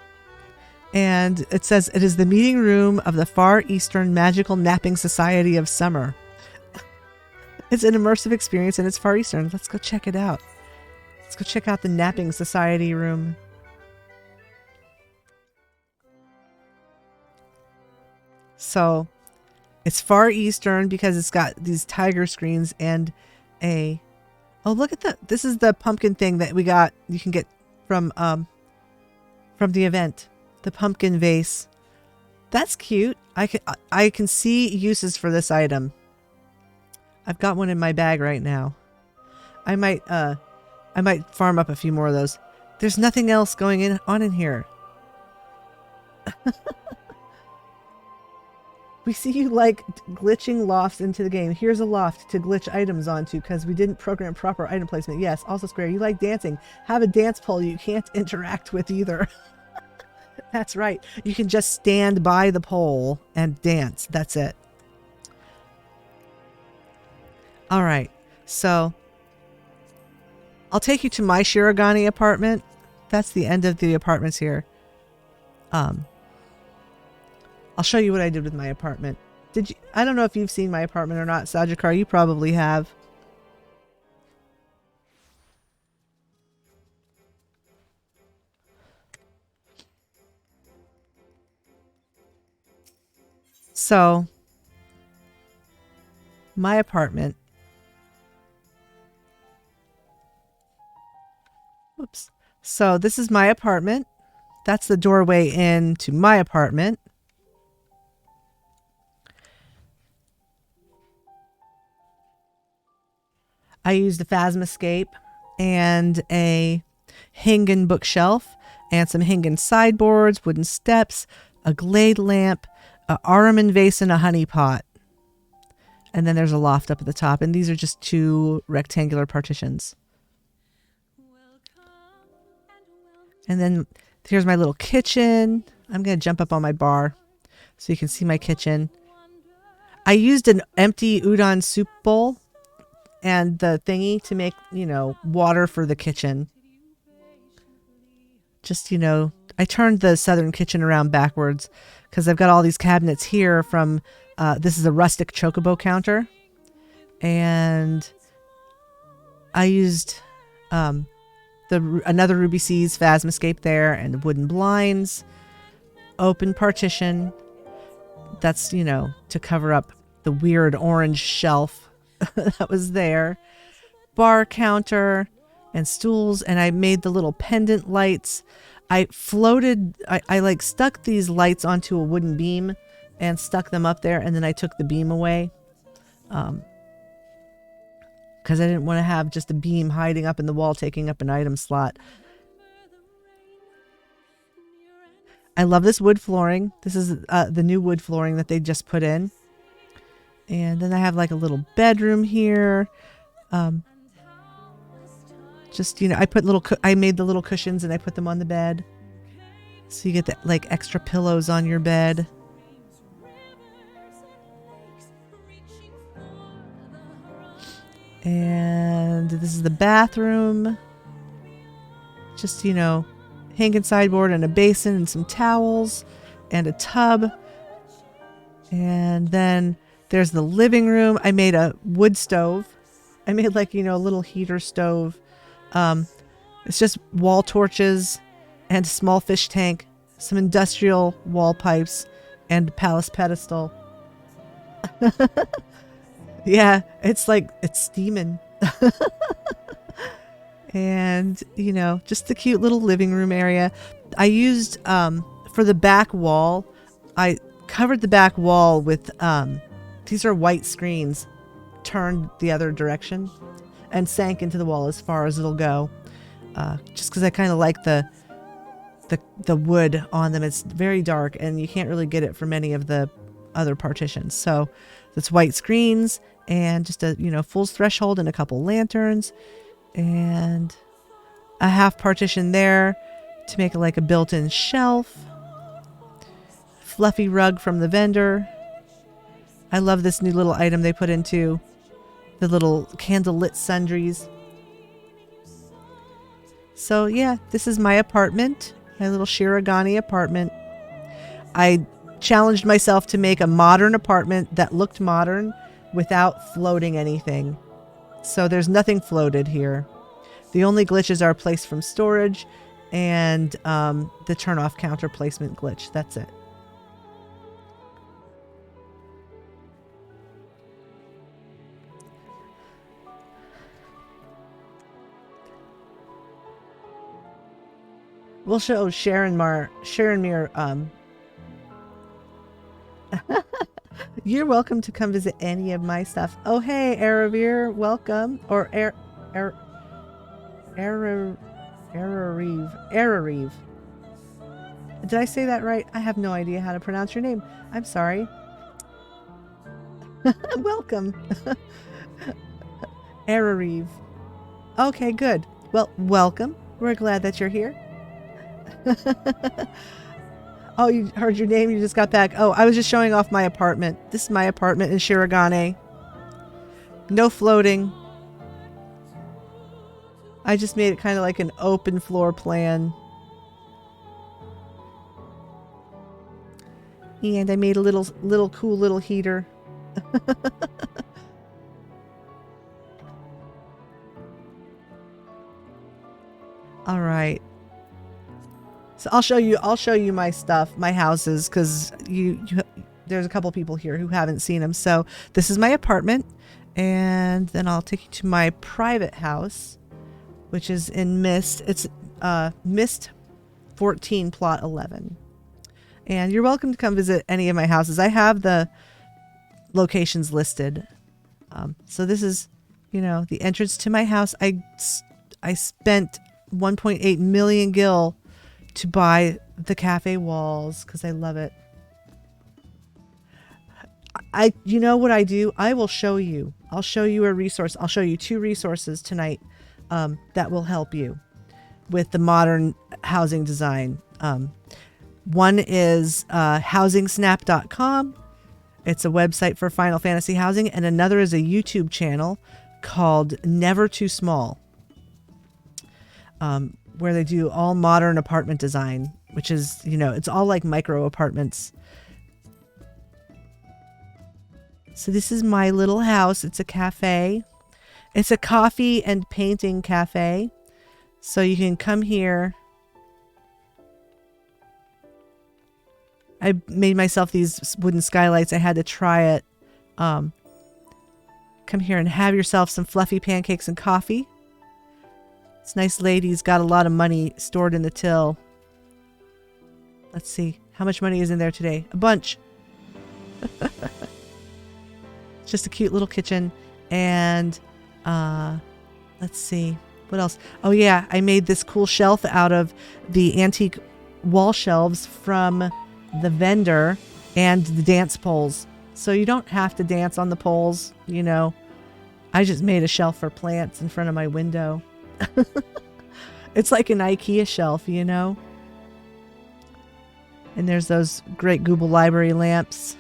And it says, it is the meeting room of the Far Eastern Magical Napping Society of Summer. It's an immersive experience and it's Far Eastern. Let's go check it out. Let's go check out the Napping Society room. So it's Far Eastern because it's got these tiger screens and a... Oh, look at that. This is the pumpkin thing that we got. You can get from the event. The pumpkin vase. That's cute. I can see uses for this item. I've got one in my bag right now. I might farm up a few more of those. There's nothing else going on in here. We see you like glitching lofts into the game. Here's a loft to glitch items onto because we didn't program proper item placement. Yes, also Square, you like dancing. Have a dance pole you can't interact with either. That's right. You can just stand by the pole and dance. That's it. All right. So I'll take you to my Shirogane apartment. That's the end of the apartments here. I'll show you what I did with my apartment. I don't know if you've seen my apartment or not, Sajakar. You probably have. So, my apartment. Whoops. So, this is my apartment. That's the doorway into my apartment. I used a Phasmoscape and a Hingen bookshelf and some Hingen sideboards, wooden steps, a Glade lamp, a Araman vase, and a honey pot. And then there's a loft up at the top. And these are just 2 rectangular partitions. And then here's my little kitchen. I'm going to jump up on my bar so you can see my kitchen. I used an empty udon soup bowl and the thingy to make, you know, water for the kitchen. Just, you know, I turned the southern kitchen around backwards because I've got all these cabinets here from, this is a rustic chocobo counter. And I used another Ruby Seas Phasmoscape there and wooden blinds, open partition. That's, you know, to cover up the weird orange shelf that was there, bar counter and stools, and I made the little pendant lights. I like stuck these lights onto a wooden beam and stuck them up there, and then I took the beam away because I didn't want to have just a beam hiding up in the wall taking up an item slot. I love this wood flooring. This is the new wood flooring that they just put in. And then I have like a little bedroom here. Just, you know, I made the little cushions and I put them on the bed. So you get the, like, extra pillows on your bed. And this is the bathroom. Just, you know, hanging sideboard and a basin and some towels and a tub. And then There's the living room. I made a wood stove. I made like, you know, a little heater stove. It's just wall torches and a small fish tank, some industrial wall pipes, and a palace pedestal. Yeah, it's like, it's steaming. And, you know, just the cute little living room area. I used, for the back wall, I covered the back wall with, these are white screens turned the other direction and sank into the wall as far as it'll go. Just because I kind of like the wood on them. It's very dark and you can't really get it from any of the other partitions. So it's white screens and just a, you know, fool's threshold and a couple lanterns and a half partition there to make it like a built-in shelf. Fluffy rug from the vendor. I love this new little item they put into the little candle-lit sundries. So yeah, this is my apartment, my little Shirogane apartment. I challenged myself to make a modern apartment that looked modern without floating anything. So there's nothing floated here. The only glitches are placed from storage and the turn-off counter placement glitch. That's it. We'll show Sharon Mir. You're welcome to come visit any of my stuff. Oh, hey, Aravir, welcome. Or Ararive. Did I say that right? I have no idea how to pronounce your name. I'm sorry. Welcome. Ararive. Okay, good. Well, welcome. We're glad that you're here. Oh, you heard your name? You just got back. Oh, I was just showing off my apartment. This is my apartment in Shirogane. No floating. I just made it kind of like an open floor plan. And I made a little cool little heater. All right. So I'll show you my stuff, my houses, because there's a couple people here who haven't seen them. So this is my apartment, and then I'll take you to my private house, which is in Mist. It's Mist 14 plot 11. And you're welcome to come visit any of my houses. I have the locations listed. So this is, you know, the entrance to my house. I spent 1.8 million gil to buy the cafe walls because I love it. You know what I do? I will show you. I'll show you a resource. I'll show you 2 resources tonight that will help you with the modern housing design. One is housingsnap.com. It's a website for Final Fantasy housing, and another is a YouTube channel called Never Too Small. Where they do all modern apartment design, which is, you know, it's all like micro apartments. So this is my little house. It's a cafe. It's a coffee and painting cafe. So you can come here. I made myself these wooden skylights. I had to try it. Come here and have yourself some fluffy pancakes and coffee. This nice lady's got a lot of money stored in the till. Let's see. How much money is in there today? A bunch. It's just a cute little kitchen. And let's see. What else? Oh, yeah. I made this cool shelf out of the antique wall shelves from the vendor and the dance poles. So you don't have to dance on the poles, you know. I just made a shelf for plants in front of my window. It's like an IKEA shelf, you know. And there's those great Google Library lamps.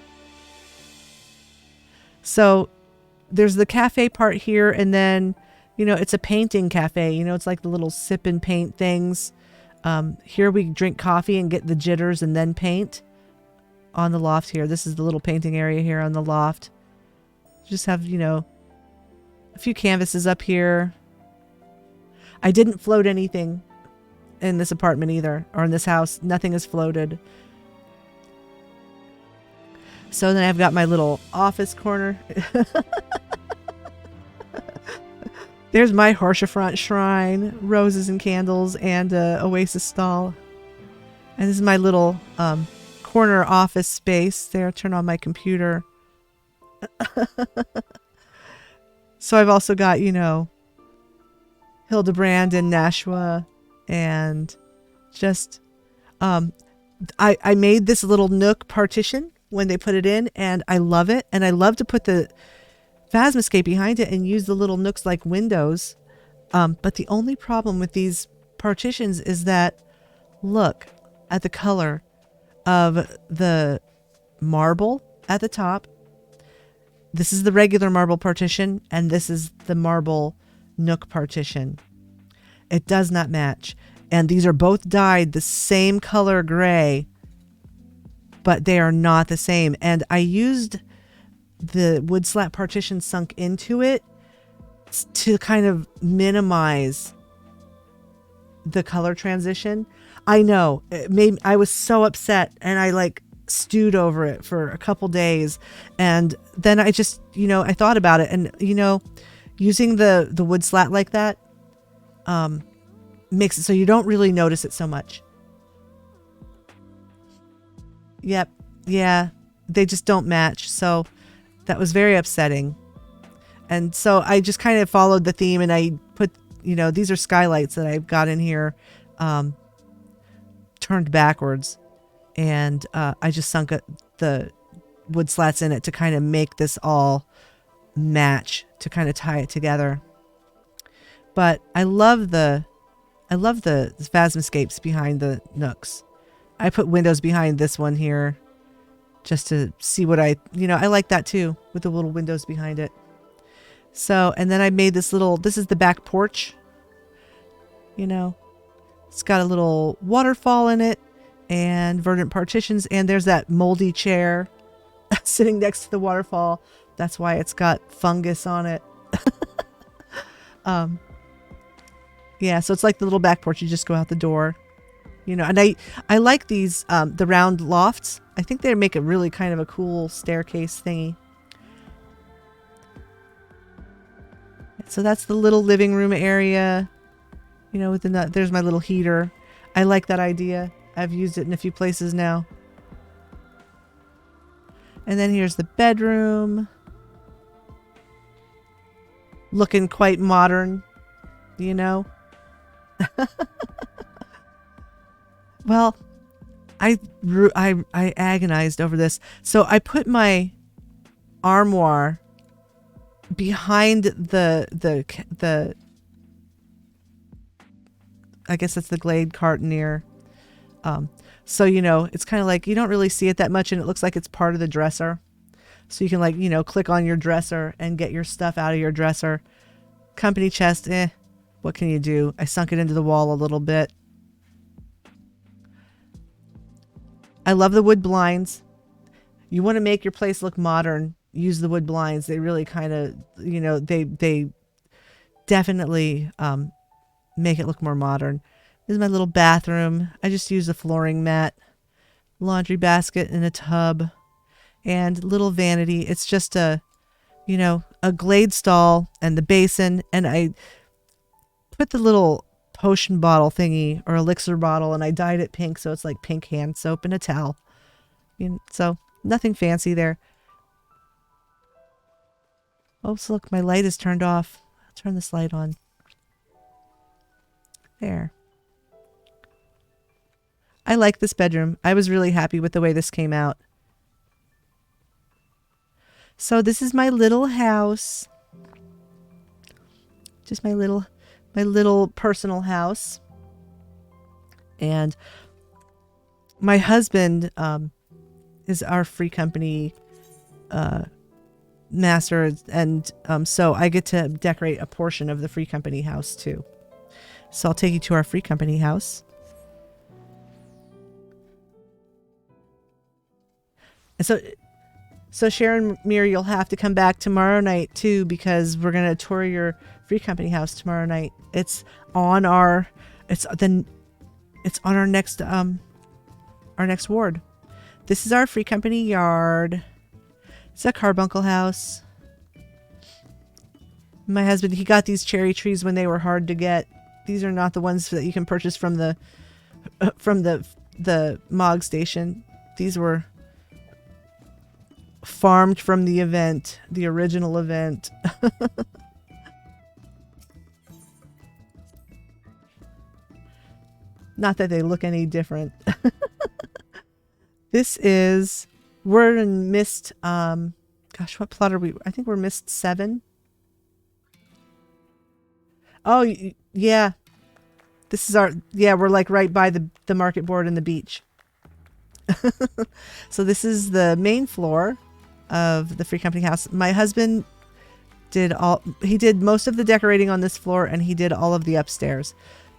So there's the cafe part here, and then, you know, it's a painting cafe. You know, it's like the little sip and paint things. Here we drink coffee and get the jitters and then paint on the loft here. This is the little painting area here on the loft. Just have, you know, a few canvases up here. I didn't float anything in this apartment either, or in this house. Nothing is floated. So then I've got my little office corner. There's my Horsefront shrine, roses and candles, and a oasis stall. And this is my little corner office space. There, turn on my computer. So I've also got, you know, Hildebrand and Nashua, and just I made this little nook partition when they put it in, and I love it. And I love to put the Phasmoscape behind it and use the little nooks like windows. But the only problem with these partitions is that, look at the color of the marble at the top. This is the regular marble partition, and this is the marble nook partition. It does not match. And these are both dyed the same color gray, but they are not the same. And I used the wood slat partition sunk into it to kind of minimize the color transition. I know I was so upset, and I like stewed over it for a couple days, and then I just, you know, I thought about it, and you know, using the wood slat like that makes it so you don't really notice it so much. Yep. Yeah, they just don't match. So that was very upsetting. And so I just kind of followed the theme, and I put, you know, these are skylights that I've got in here turned backwards. And I just sunk the wood slats in it to kind of make this all match, to kind of tie it together. But I love the Phasmoscapes behind the nooks. I put windows behind this one here just to see what I like that too, with the little windows behind it. So, and then I made this is the back porch. You know, it's got a little waterfall in it and verdant partitions. And there's that moldy chair sitting next to the waterfall. That's why it's got fungus on it. Yeah, so it's like the little back porch. You just go out the door, you know. And I like these, the round lofts. I think they make it really kind of a cool staircase thingy. So that's the little living room area, you know, within that. There's my little heater. I like that idea. I've used it in a few places now. And then here's the bedroom. Looking quite modern, you know. Well, I agonized over this. So I put my armoire behind the I guess that's the Glade Cartonier. So, you know, it's kind of like you don't really see it that much, and it looks like it's part of the dresser. So you can, like, you know, click on your dresser and get your stuff out of your dresser. Company chest, what can you do? I sunk it into the wall a little bit. I love the wood blinds. You want to make your place look modern, use the wood blinds. They really kind of, you know, they definitely make it look more modern. This is my little bathroom. I just use a flooring mat, laundry basket, and a tub, and little vanity. It's just a, you know, a Glade stall and the basin, and I put the little potion bottle thingy or elixir bottle, and I dyed it pink, so it's like pink hand soap and a towel. So nothing fancy there. Oh, so look, my light is turned off. I'll turn this light on. There. I like this bedroom. I was really happy with the way this came out. So this is my little house. Just my little personal house. And my husband is our free company master, and so I get to decorate a portion of the free company house too. So I'll take you to our free company house. And So Sharon Muir, you'll have to come back tomorrow night too, because we're gonna tour your Free Company house tomorrow night. It's on our next ward. This is our Free Company yard. It's a carbuncle house. My husband, he got these cherry trees when they were hard to get. These are not the ones that you can purchase from the Mog station. These were farmed from the event, the original event. Not that they look any different. We're in mist, gosh, what plot are we? I think we're mist 7. Oh, yeah. This is we're like right by the market board and the beach. So this is the main floor of the Free Company house. My husband did most of the decorating on this floor, and he did all of the upstairs.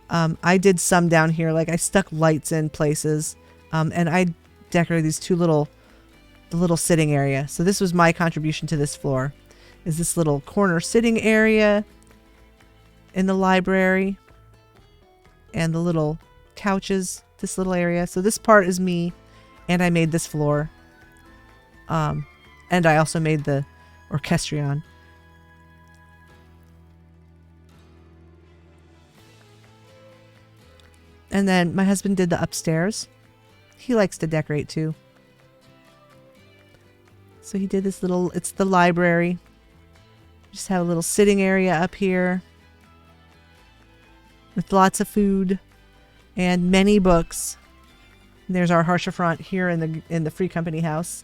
I did some down here, like I stuck lights in places, and I decorated these the little sitting area. So this was my contribution to this floor, is this little corner sitting area in the library and the little couches, this little area. So this part is me, and I made this floor. And I also made the orchestrion. And then my husband did the upstairs. He likes to decorate too. So he did this it's the library. Just have a little sitting area up here with lots of food and many books. And there's our Harshafront here in the Free Company house.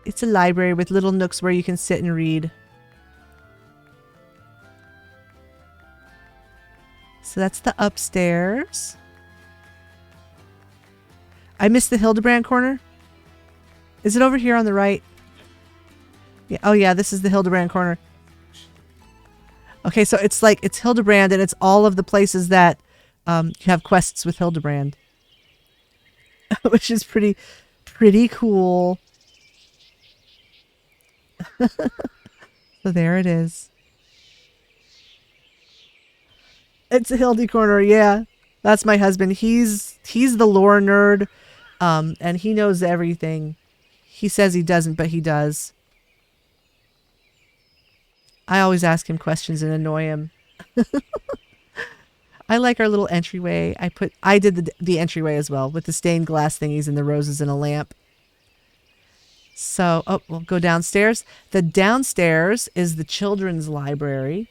It's a library with little nooks where you can sit and read. So that's the upstairs. I missed the Hildebrand corner. Is it over here on the right? Yeah. Oh yeah, this is the Hildebrand corner. Okay, so it's Hildebrand, and it's all of the places that you have quests with Hildebrand. Which is pretty cool. So there it is. It's a Hildy corner, yeah. That's my husband. He's the lore nerd, and he knows everything. He says he doesn't, but he does. I always ask him questions and annoy him. I like our little entryway. I did the entryway as well with the stained glass thingies and the roses and a lamp. So, we'll go downstairs. The downstairs is the children's library.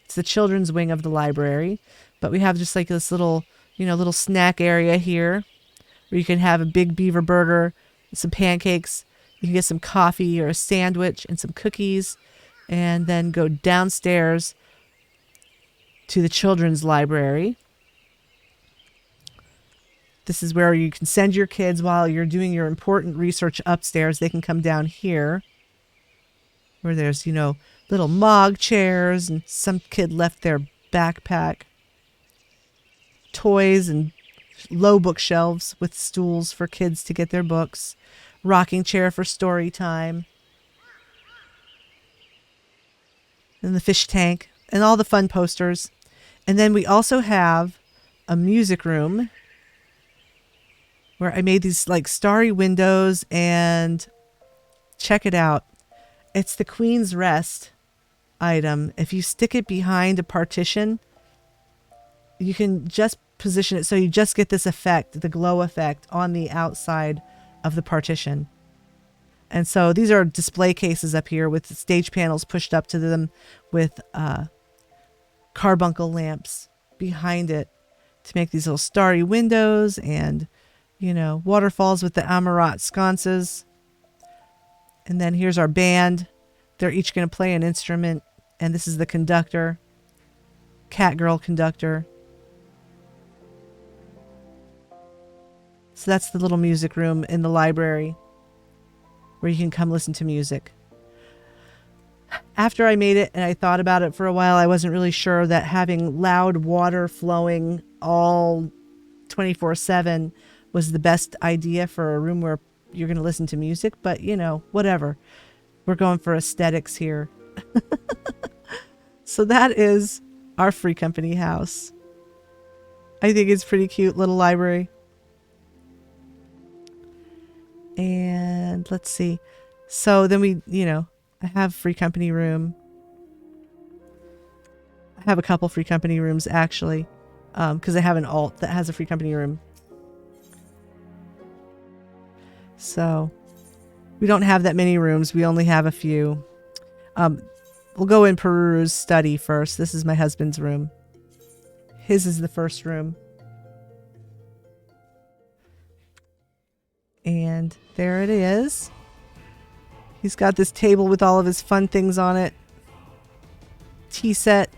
It's the children's wing of the library. But we have just like this little snack area here where you can have a big beaver burger, some pancakes. You can get some coffee or a sandwich and some cookies, and then go downstairs to the children's library. This is where you can send your kids while you're doing your important research upstairs. They can come down here where there's, little Mog chairs, and some kid left their backpack. Toys and low bookshelves with stools for kids to get their books. Rocking chair for story time. And the fish tank and all the fun posters. And then we also have a music room where I made these like starry windows, and check it out. It's the Queen's Rest item. If you stick it behind a partition, you can just position it so you just get this effect, the glow effect on the outside of the partition. And so these are display cases up here with stage panels pushed up to them with carbuncle lamps behind it to make these little starry windows and, waterfalls with the Amarat sconces. And then here's our band. They're each going to play an instrument. And this is the conductor, Catgirl conductor. So that's the little music room in the library where you can come listen to music. After I made it and I thought about it for a while, I wasn't really sure that having loud water flowing all 24/7 was the best idea for a room where you're going to listen to music, but you know, whatever. We're going for aesthetics here. So that is our Free Company house. I think it's pretty cute little library. And let's see. So then we, you know, I have Free Company room. I have a couple Free Company rooms actually, because I have an alt that has a Free Company room. So we don't have that many rooms. We only have a few. We'll go in Peru's study first. This is my husband's room. His is the first room. And there it is. He's got this table with all of his fun things on it. Tea set.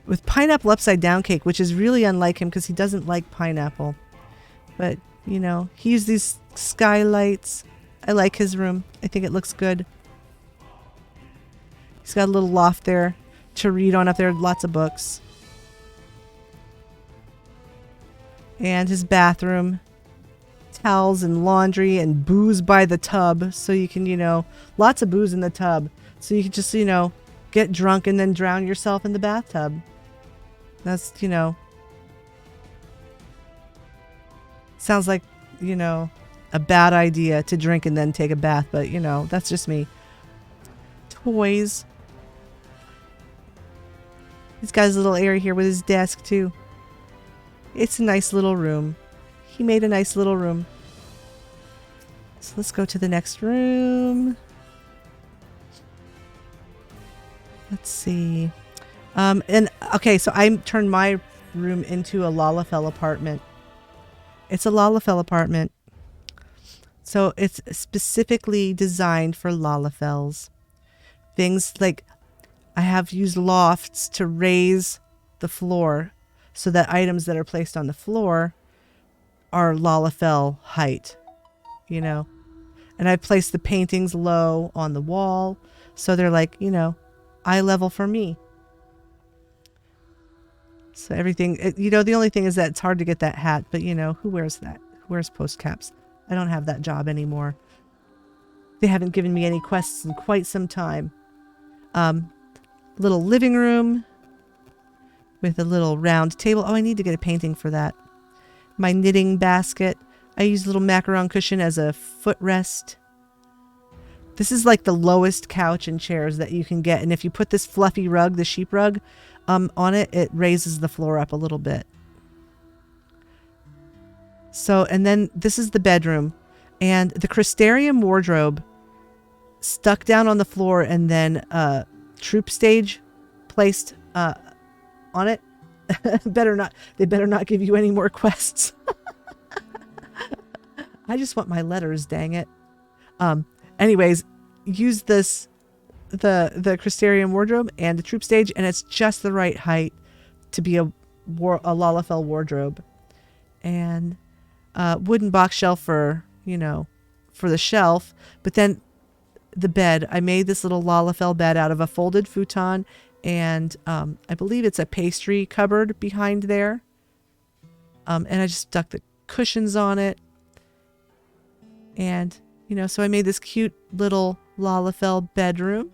With pineapple upside down cake, which is really unlike him because he doesn't like pineapple. But, you know, he used these skylights. I like his room. I think it looks good. He's got a little loft there to read on up there. Lots of books. And his bathroom. Towels and laundry and booze by the tub. So you can, you know, lots of booze in the tub. So you can just, you know, get drunk and then drown yourself in the bathtub. That's, you know, sounds like, you know, a bad idea to drink and then take a bath. But, you know, that's just me. Toys. He's got his little area here with his desk, too. It's a nice little room. He made a nice little room. So let's go to the next room. Let's see. And okay, so I turned my room into a Lalafell apartment. It's a Lalafell apartment. So it's specifically designed for Lalafells. Things like I have used lofts to raise the floor so that items that are placed on the floor are Lalafell height, you know. And I placed the paintings low on the wall so they're like, you know, eye level for me. So everything, you know, the only thing is that it's hard to get that hat, but you know, who wears that? Who wears post caps? I don't have that job anymore. They haven't given me any quests in quite some time. Little living room with a little round table. Oh, I need to get a painting for that. My knitting basket. I use a little macaron cushion as a footrest. This is like the lowest couch and chairs that you can get. And if you put this fluffy rug, the sheep rug, on it, it raises the floor up a little bit. So, and then this is the bedroom. And the Crystarium wardrobe stuck down on the floor and then troop stage placed on it. They better not give you any more quests. I just want my letters, dang it. Anyways, use this the Crystarium wardrobe and the troop stage, and it's just the right height to be a Lalafell wardrobe. And wooden box shelf for, you know, for the shelf, but then the bed. I made this little Lalafell bed out of a folded futon, and I believe it's a pastry cupboard behind there. And I just stuck the cushions on it. And, you know, so I made this cute little Lalafell bedroom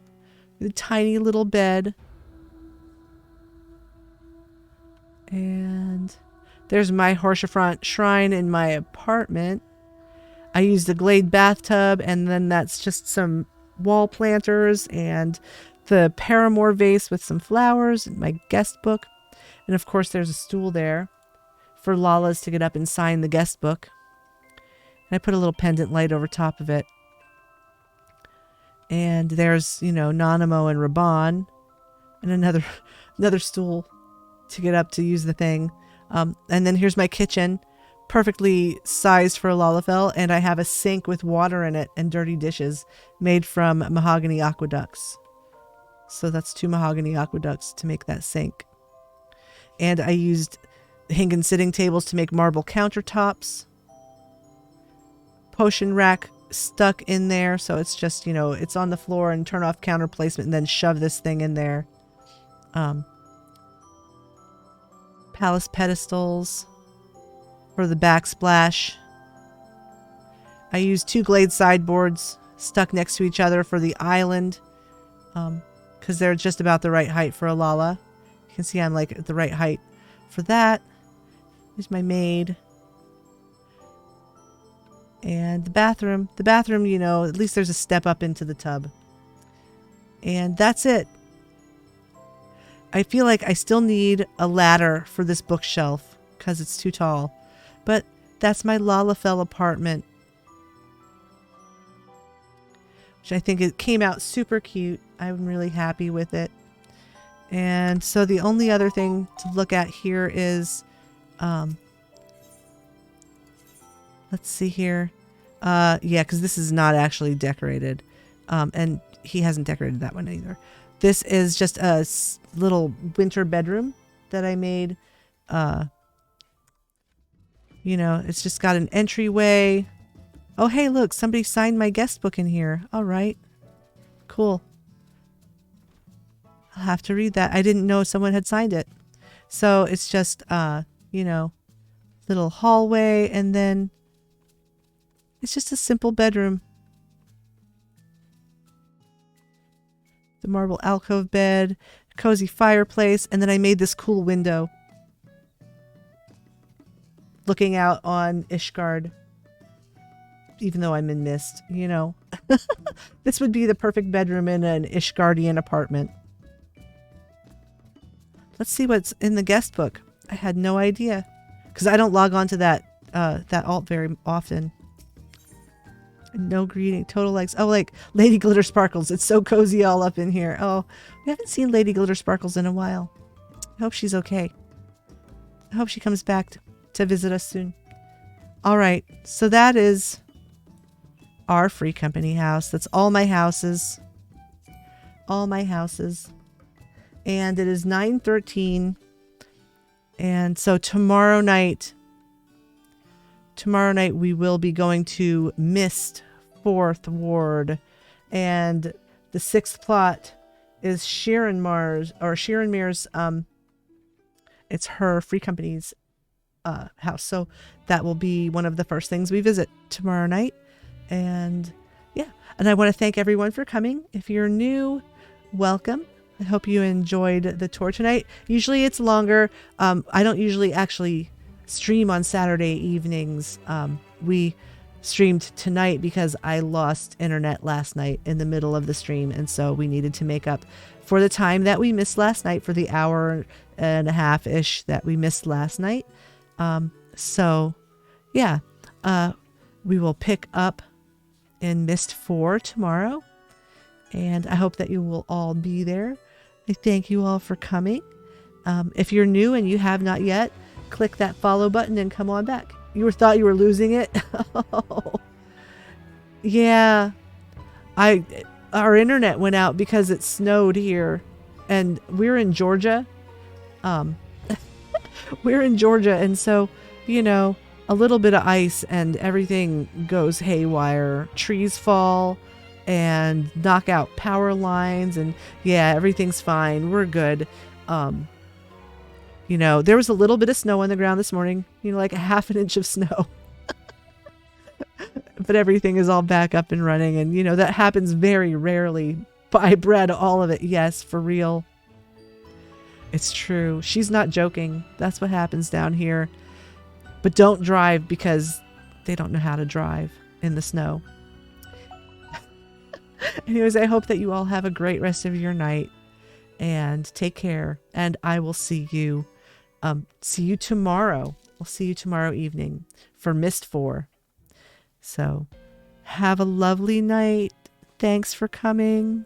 with a tiny little bed. And there's my Horsefront shrine in my apartment. I used a Glade bathtub, and then that's just some wall planters and the Paramore vase with some flowers and my guest book. And of course there's a stool there for Lalas to get up and sign the guest book. And I put a little pendant light over top of it. And there's, you know, Nanamo and Raban, and another stool to get up to use the thing. And then here's my kitchen, perfectly sized for a Lalafell, and I have a sink with water in it and dirty dishes made from mahogany aqueducts. So that's 2 mahogany aqueducts to make that sink. And I used Hingan sitting tables to make marble countertops. Potion rack stuck in there, so it's just, you know, it's on the floor, and turn off counter placement and then shove this thing in there. Palace pedestals. for the backsplash. I used 2 glade sideboards stuck next to each other for the island, because they're just about the right height for a Lala. You can see I'm like at the right height for that. Here's my maid. And the bathroom. The bathroom, you know, at least there's a step up into the tub. And that's it. I feel like I still need a ladder for this bookshelf because it's too tall. But that's my Lalafell apartment, which I think it came out super cute. I'm really happy with it. And so the only other thing to look at here is, let's see here. Yeah, because this is not actually decorated. And he hasn't decorated that one either. This is just a little winter bedroom that I made. You know, it's just got an entryway. Oh, hey, look, somebody signed my guest book in here. All right. Cool. I'll have to read that. I didn't know someone had signed it. So it's just, you know, little hallway, and then it's just a simple bedroom. The marble alcove bed, cozy fireplace, and then I made this cool window looking out on Ishgard. Even though I'm in mist, you know. This would be the perfect bedroom in an Ishgardian apartment. Let's see what's in the guest book. I had no idea, because I don't log on to that alt very often. No greeting, total likes. Oh, like Lady Glitter Sparkles. It's so cozy all up in here. Oh, we haven't seen Lady Glitter Sparkles in a while. I hope she's okay. I hope she comes back to visit us soon. All right, so that is our free company house. That's all my houses. All my houses. And it is 9:13. And so tomorrow night we will be going to Mist 4th Ward. And the 6th plot is Shirenmir's, it's her free company's house. So that will be one of the first things we visit tomorrow night. And yeah, and I want to thank everyone for coming. If you're new, welcome. I hope you enjoyed the tour tonight. Usually it's longer. I don't usually actually stream on Saturday evenings. We streamed tonight because I lost internet last night in the middle of the stream, and so we needed to make up for the time that we missed last night, for the hour and a half-ish that we missed last night. So yeah, we will pick up in Mist 4 tomorrow, and I hope that you will all be there. I thank you all for coming. If you're new and you have not yet, click that follow button and come on back. You thought you were losing it? Yeah, our internet went out because it snowed here, and we're in Georgia. We're in Georgia, and so, you know, a little bit of ice and everything goes haywire. Trees fall and knock out power lines, and yeah, everything's fine. We're good. You know, there was a little bit of snow on the ground this morning, you know, like a half an inch of snow. But everything is all back up and running, and you know, that happens very rarely. But I bred all of it. Yes, for real. It's true. She's not joking. That's what happens down here. But don't drive, because they don't know how to drive in the snow. Anyways, I hope that you all have a great rest of your night, and take care. And I will see you tomorrow. I'll see you tomorrow evening for Mist 4. So have a lovely night. Thanks for coming.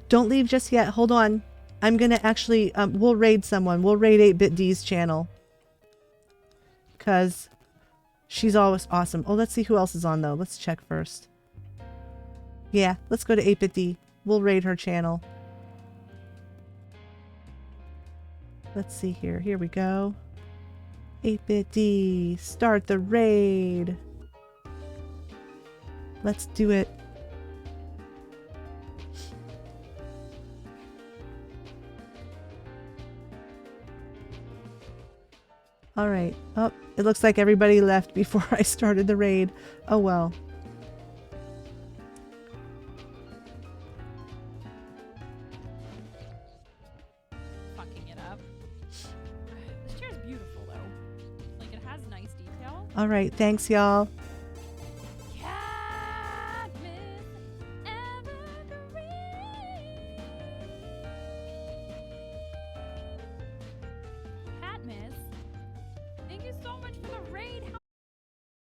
Don't leave just yet. Hold on. I'm going to actually, we'll raid someone. We'll raid 8BitD's channel, because she's always awesome. Oh, let's see who else is on, though. Let's check first. Yeah, let's go to 8BitD. We'll raid her channel. Let's see here. Here we go. 8BitD, start the raid. Let's do it. All right. Oh, it looks like everybody left before I started the raid. Oh well. Fucking it up. This chair's beautiful though. Like it has nice detail. All right. Thanks, y'all. Thank you so much for the raid. How